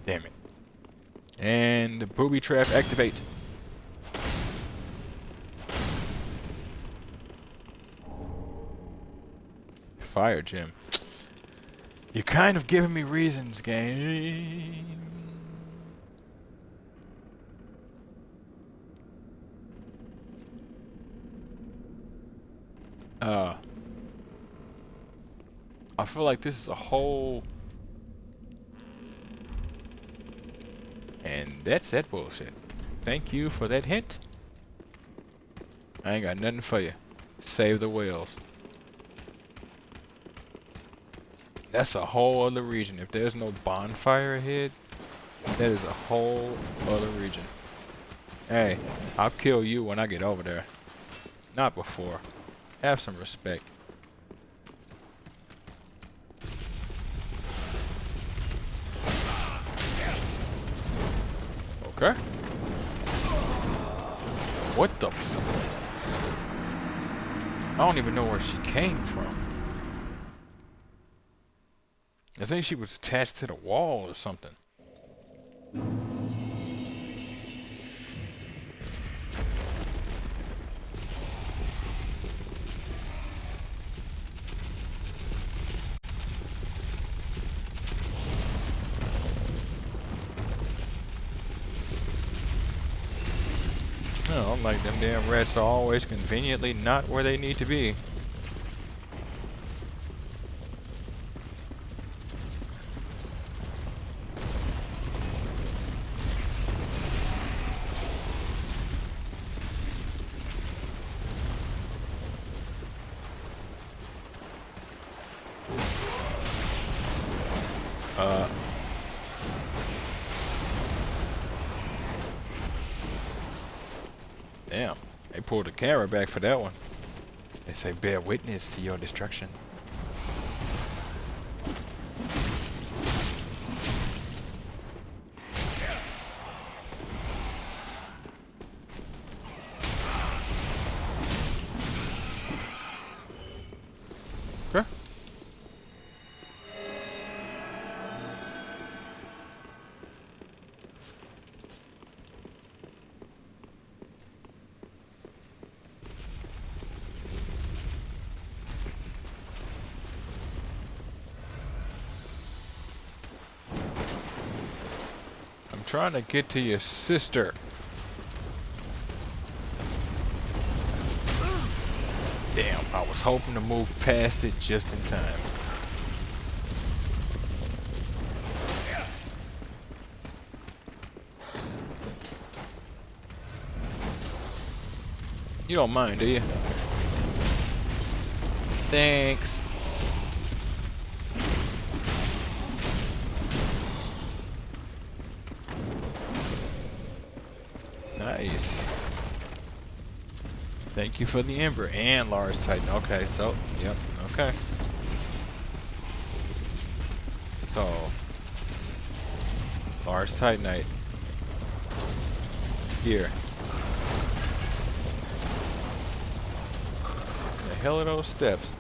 Damn it. And the booby trap activate. Fire gem. You're kind of giving me reasons, game. I feel like this is a whole... And that's that bullshit. Thank you for that hint. I ain't got nothing for you. Save the whales. That's a whole other region. If there's no bonfire ahead, that is a whole other region. Hey, I'll kill you when I get over there. Not before. Have some respect. Okay. What the f... I don't even know where she came from. I think she was attached to the wall or something. No, like them damn rats are always conveniently not where they need to be. Damn, they pulled the camera back for that one. They say bear witness to your destruction. Okay. Trying to get to your sister. Damn, I was hoping to move past it just in time. You don't mind, do you? Thanks. Nice. Thank you for the Ember and Large Titan. Okay, so, yep, okay. So, Large Titanite. Here. The hell are those steps?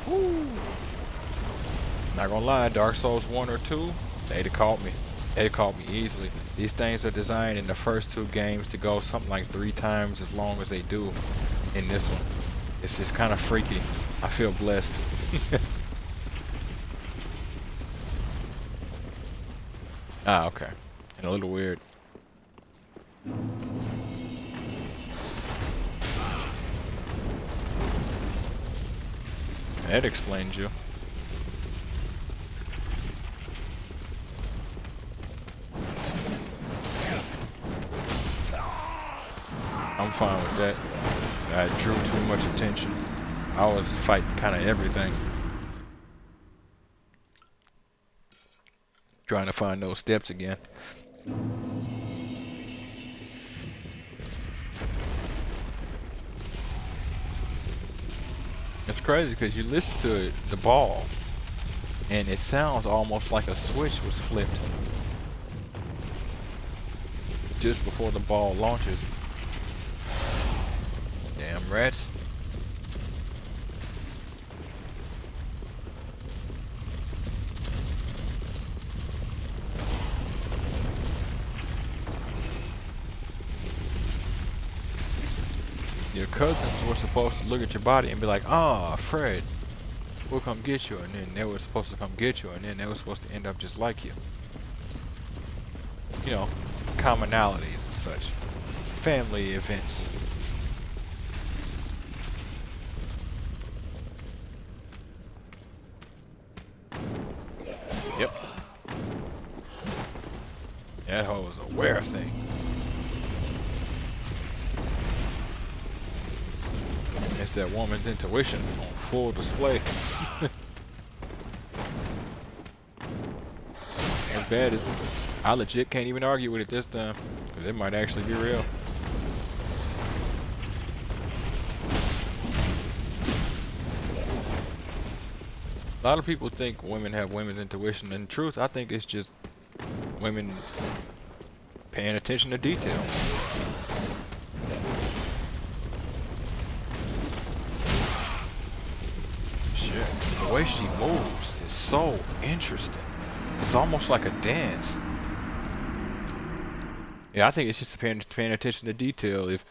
Woo! Not gonna lie, Dark Souls 1 or 2, they'd have caught me. They'd have caught me easily. These things are designed in the first 2 games to go something like 3 times as long as they do in this one. It's just kind of freaky. I feel blessed. Ah, okay. And a little weird. That explains you. I'm fine with that. I drew too much attention. I was fighting kind of everything. Trying to find those steps again. It's crazy because you listen to it, the ball, and it sounds almost like a switch was flipped just before the ball launches. Damn rats. Your cousins were supposed to look at your body and be like, "Ah, Fred, we'll come get you," and then they were supposed to come get you, and then they were supposed to end up just like you. You know, commonalities and such. Family events. Yep. That hoe was aware of things. It's that woman's intuition on full display. As bad as I legit can't even argue with it this time, because it might actually be real. A lot of people think women have women's intuition. In truth, I think it's just women paying attention to detail. The way she moves is so interesting. It's almost like a dance. Yeah, I think it's just paying attention to detail. If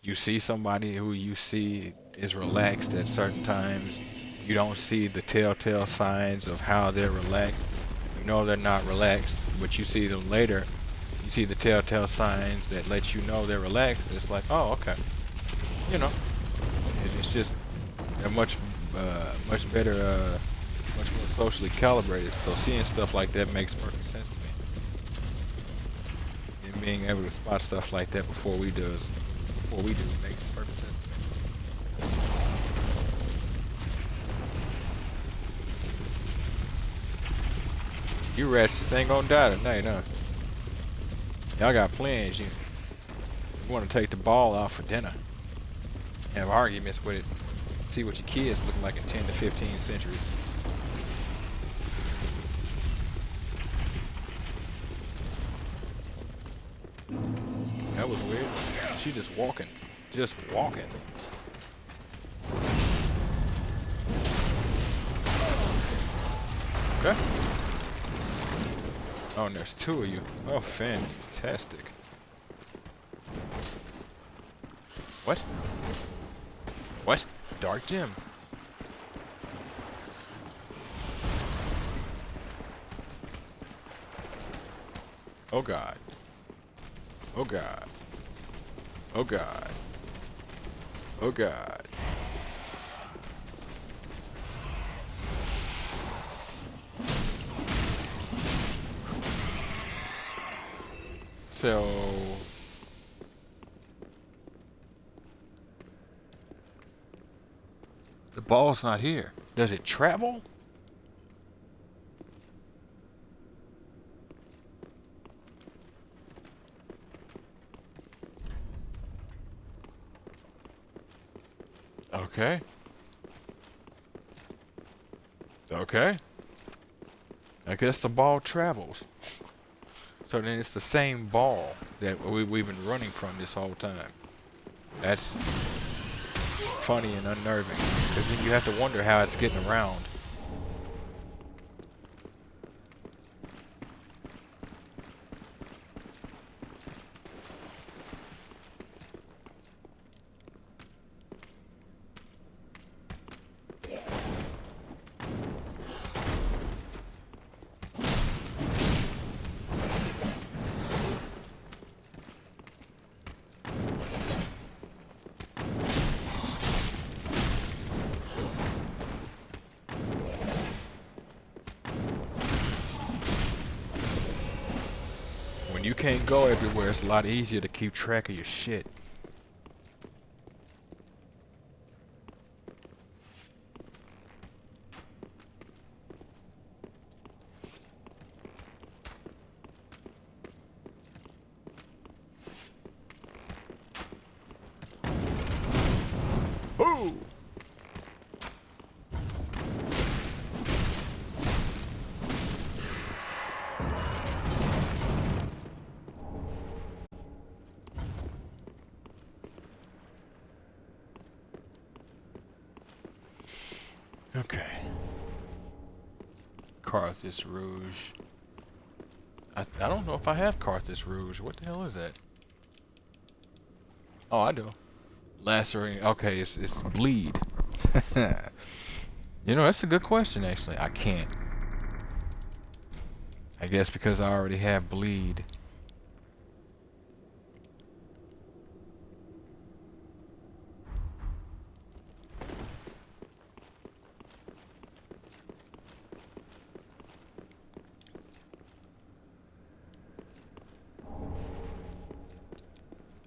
you see somebody who you see is relaxed at certain times, you don't see the telltale signs of how they're relaxed. You know they're not relaxed, but you see them later. You see the telltale signs that let you know they're relaxed. It's like, oh, okay. You know, it's just a much better, much more socially calibrated. So seeing stuff like that makes perfect sense to me. And being able to spot stuff like that before we do makes perfect sense to me. You rats just ain't gonna die tonight, huh? Y'all got plans. You want to take the ball out for dinner. Have arguments with it. See what your kids look like in 10 to 15 centuries. That was weird. She just walking. Just walking. Okay. Oh, and there's two of you. Oh, fantastic. What? What? Dark gem. Oh god. Oh god. Oh god. Oh god. So the ball's not here. Does it travel? Okay. Okay. I guess the ball travels. So then it's the same ball that we've been running from this whole time. That's funny and unnerving, because then you have to wonder how it's getting around. When you can't go everywhere, it's a lot easier to keep track of your shit. Okay. Carthage Rouge. I don't know if I have Carthage Rouge. What the hell is that? Oh, I do. Lacerating. Okay, it's bleed. You know, that's a good question, actually. I can't. I guess because I already have bleed.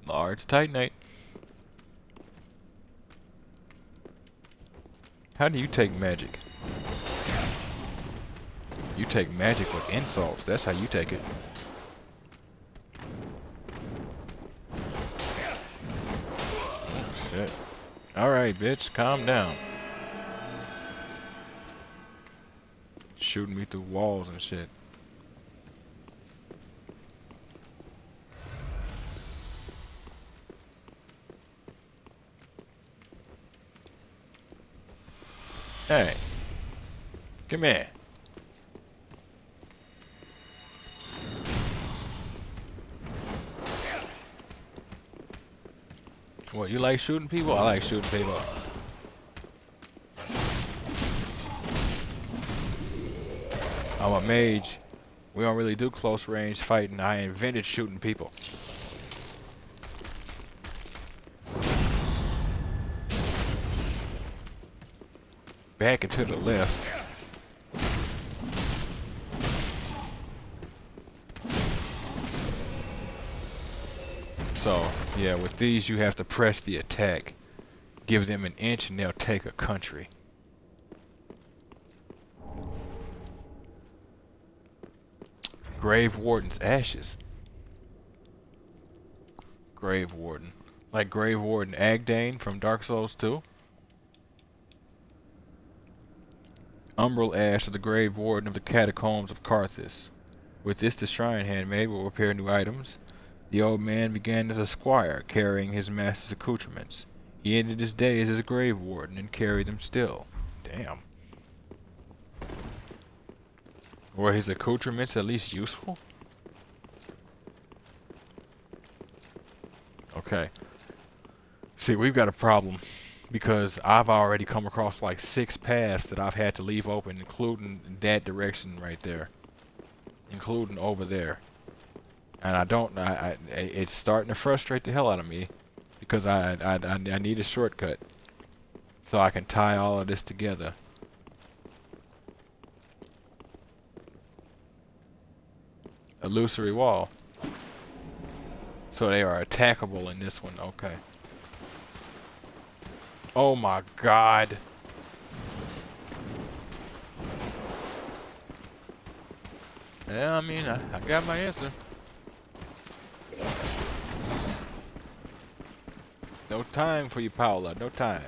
Large Titanite. How do you take magic? You take magic with insults. That's how you take it. Shit. Alright, bitch. Calm down. Shooting me through walls and shit. Hey. Come here. What, you like shooting people? I like shooting people. I'm a mage. We don't really do close range fighting. I invented shooting people. Back and to the left. So, yeah, with these you have to press the attack. Give them an inch and they'll take a country. Grave Warden's Ashes. Grave Warden. Like Grave Warden Agdane from Dark Souls 2. Umbral Ash of the Grave Warden of the Catacombs of Carthage. With this the shrine handmaid will repair new items. The old man began as a squire, carrying his master's accoutrements. He ended his days as a grave warden and carried them still. Damn. Were his accoutrements at least useful? Okay. See, we've got a problem. Because I've already come across like 6 paths that I've had to leave open, including that direction right there. Including over there. And it's starting to frustrate the hell out of me. Because I need a shortcut. So I can tie all of this together. Illusory wall. So they are attackable in this one, okay. Oh my god. Yeah, I mean, I got my answer. No time for you, Paula. No time.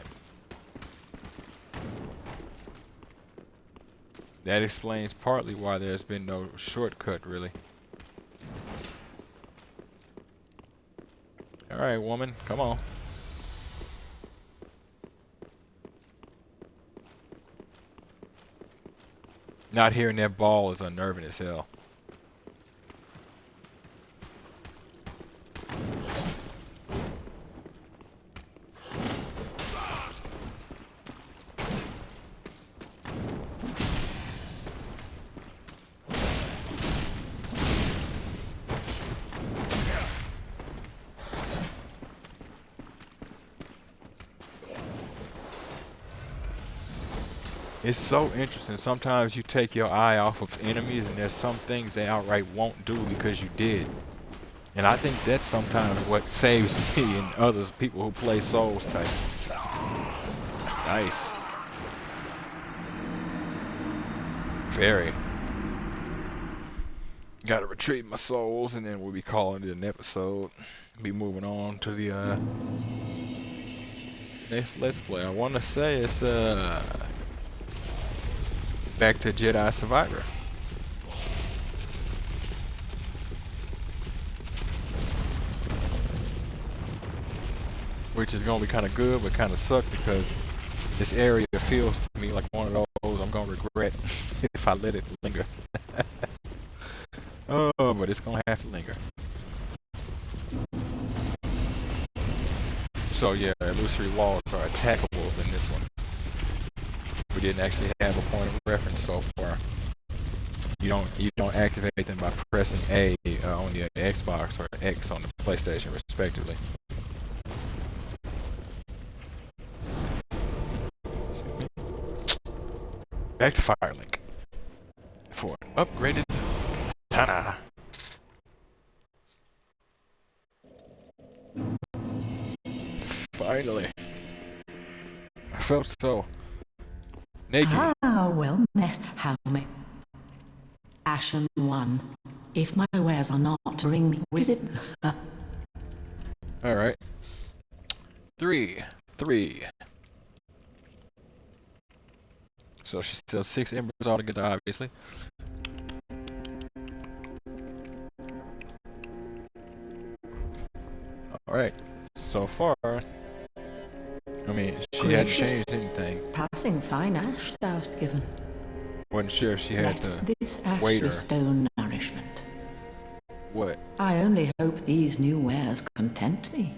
That explains partly why there's been no shortcut, really. Alright, woman. Come on. Not hearing that ball is unnerving as hell. It's so interesting. Sometimes you take your eye off of enemies and there's some things they outright won't do because you did. And I think that's sometimes what saves me and others, people who play Souls type. Nice. Very. Gotta retrieve my souls and then we'll be calling it an episode. Be moving on to the next Let's Play. I wanna say it's back to Jedi Survivor. Which is gonna be kinda good but kinda suck because This area feels to me like one of those I'm gonna regret if I let it linger. Oh, but it's gonna have to linger. So yeah, illusory walls are attackables in this one. We didn't actually have a point of reference so far. You don't activate them by pressing A on the Xbox or X on the PlayStation, respectively. Back to Firelink for an upgraded katana. Finally, I felt so naked. Ah, well met, how may... Ashen One, if my wares are not, bring me with it. All right, 3. So she sells 6 embers altogether, obviously. Alright, so far, I mean, she hadn't changed anything. Passing fine ash thou'st given. Wasn't sure if she had to this ash wait or... bestow nourishment. What? I only hope these new wares content thee.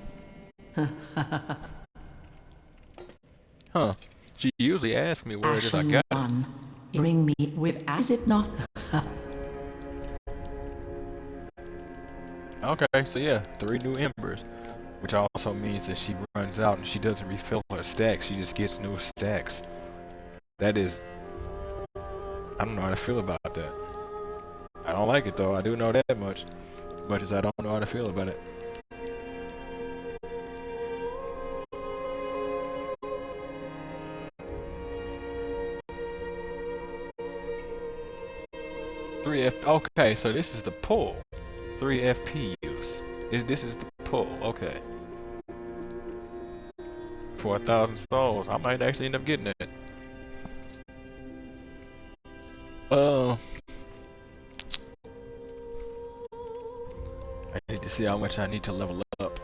Huh. She usually asks me where it is I got it. One, bring me with, is it not? Okay, so yeah, 3 new embers. Which also means that she runs out and she doesn't refill her stacks, she just gets new stacks. That is... I don't know how to feel about that. I don't like it though, I do know that much. As much as I don't know how to feel about it. Okay, so this is the pull. 3 FP use. This is the pull, okay. For 1,000 souls, I might actually end up getting it. I need to see how much I need to level up.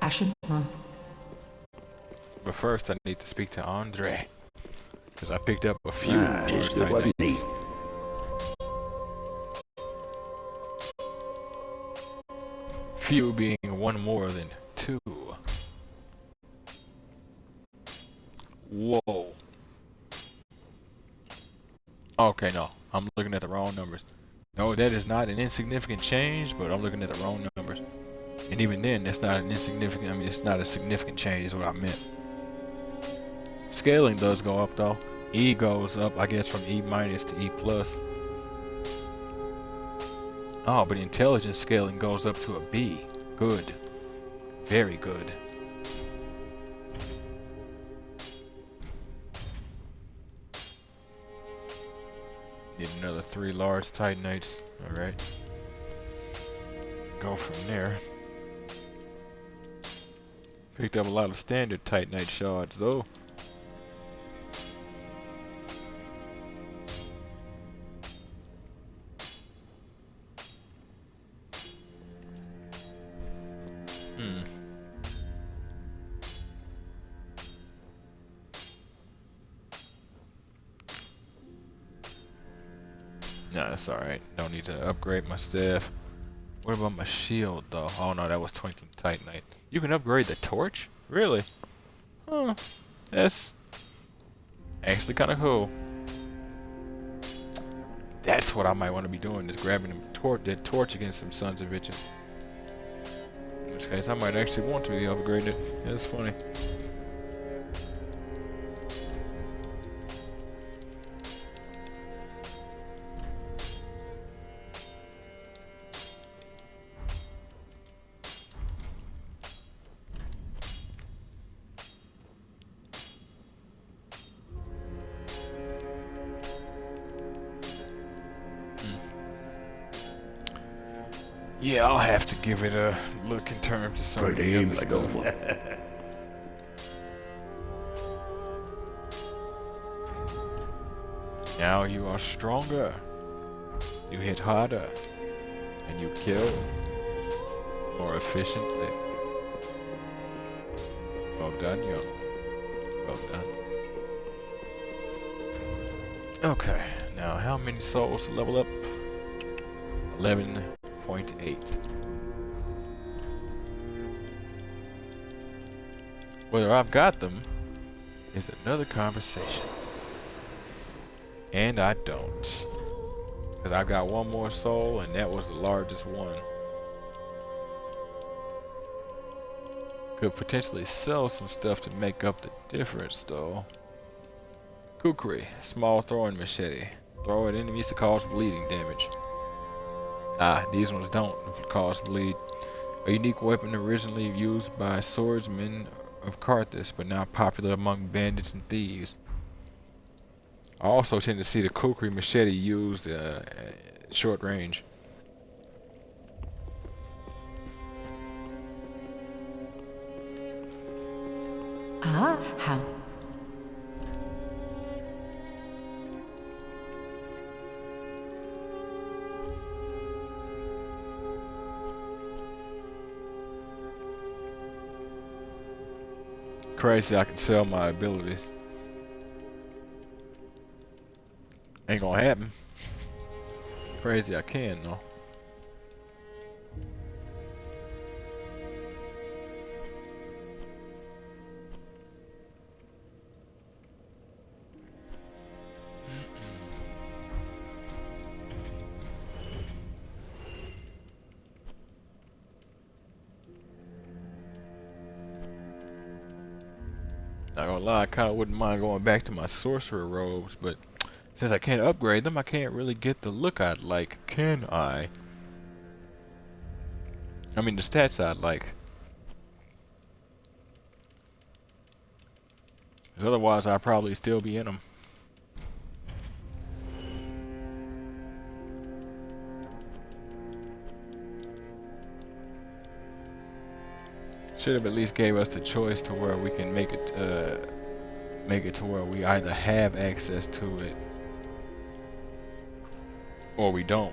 Ashen One. But first I need to speak to Andre. Because I picked up a few just what I need. Few being 1 more than 2. Whoa. Okay, no. I'm looking at the wrong numbers. No, that is not an insignificant change, but I'm looking at the wrong numbers. And even then, that's not an insignificant, I mean, it's not a significant change is what I meant. Scaling does go up though. E goes up, I guess, from E minus to E plus. Oh, but intelligence scaling goes up to a B. Good. Very good. Need another 3 large titanites. Alright. Go from there. Picked up a lot of standard titanite shards though. Nah, that's alright. Don't need to upgrade my staff. What about my shield though? Oh no, that was 20 titanite. You can upgrade the torch? Really? Huh. That's actually kind of cool. That's what I might want to be doing, is grabbing that torch against some sons of bitches. In which case, I might actually want to be upgrading it. That's funny. Yeah, I'll have to give it a look in terms of some of the other stuff. Now you are stronger. You hit harder. And you kill more efficiently. Well done, young. Well done. Okay, now how many souls to level up? 11.8. Whether I've got them is another conversation. And I don't. Because I got one more soul, and that was the largest one. Could potentially sell some stuff to make up the difference, though. Kukri, small throwing machete. Throw at enemies to cause bleeding damage. Ah, these ones don't cause bleed. A unique weapon originally used by swordsmen of Carthage, but now popular among bandits and thieves. I also tend to see the Kukri machete used at short range. Ah, how? Crazy I can sell my abilities. Ain't gonna happen. Crazy I can though. Not gonna lie, I kinda wouldn't mind going back to my sorcerer robes, but since I can't upgrade them, I can't really get the look I'd like, can I? I mean, the stats I'd like. 'Cause otherwise, I'd probably still be in them. Should have at least gave us the choice to where we can make it to where we either have access to it or we don't.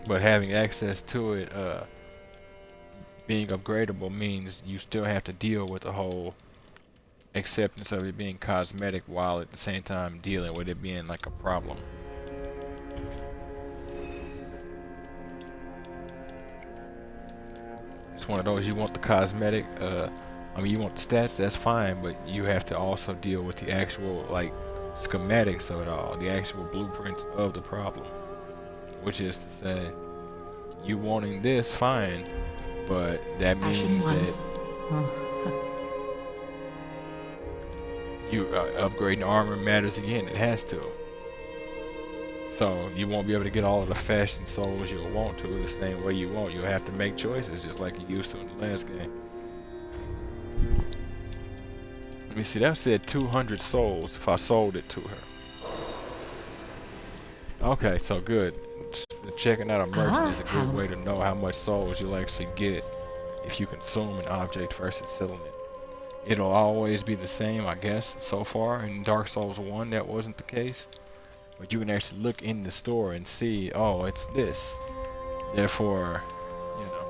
But having access to it being upgradable means you still have to deal with the whole acceptance of it being cosmetic while at the same time dealing with it being like a problem. It's one of those, you want the cosmetic, I mean you want the stats, that's fine, but you have to also deal with the actual like schematics of it all, the actual blueprints of the problem. Which is to say, you wanting this, fine, but that means that you upgrading armor matters again, it has to. So you won't be able to get all of the fashion souls you'll want to the same way you want. You'll have to make choices just like you used to in the last game. Let me see, that said 200 souls if I sold it to her. Okay, so good. Checking out a merchant is a good way to know how much souls you'll actually get if you consume an object versus selling it. It'll always be the same, I guess, so far. In Dark Souls 1, that wasn't the case. But you can actually look in the store and see, oh, it's this. Therefore, you know.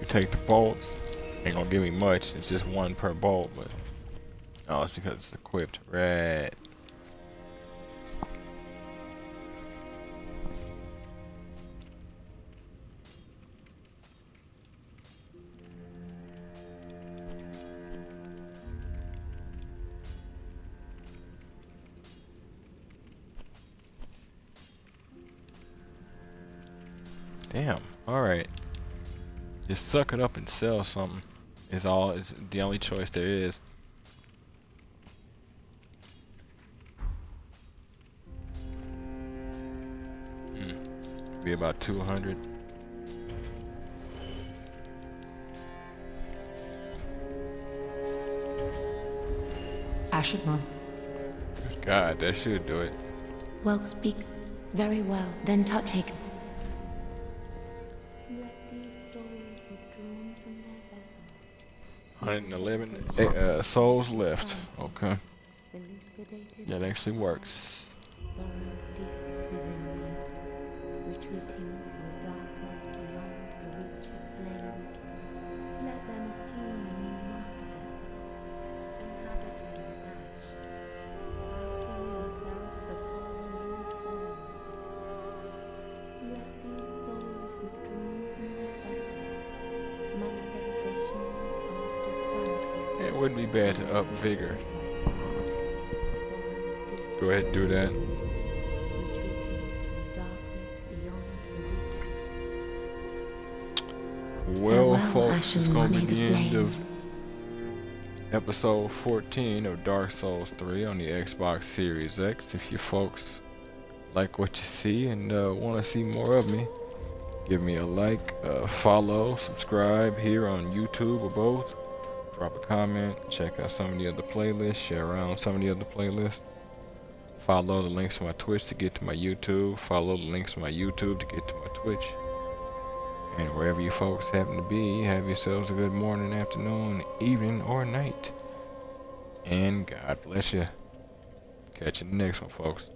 Take the bolts, ain't gonna give me much, it's just one per bolt, but oh, it's because it's equipped, right? Damn, Alright. Just suck it up and sell something. Is the only choice there is. Be about 200. Ashen One. God, that should do it. Well, speak. Very well. Then touch it. Let these souls withdrawn from their vessels 111 souls left. Okay. elucidated That actually works. burrow deep within me, retreating to a darkness beyond the reach of flame. Let them assume a new master, inhabiting ash, casting themselves upon new forms. Let these souls withdrawn from their vessels, manifestations of disparity. It wouldn't be bad to up vigor. Go ahead and do that. Well, folks, it's going to be the end of episode 14 of Dark Souls 3 on the Xbox Series X. If you folks like what you see and want to see more of me, give me a like, follow, subscribe here on YouTube or both. Drop a comment, check out some of the other playlists, share around some of the other playlists. Follow the links to my Twitch to get to my YouTube. Follow the links to my YouTube to get to my Twitch. And wherever you folks happen to be, have yourselves a good morning, afternoon, evening, or night. And God bless you. Catch you in the next one, folks.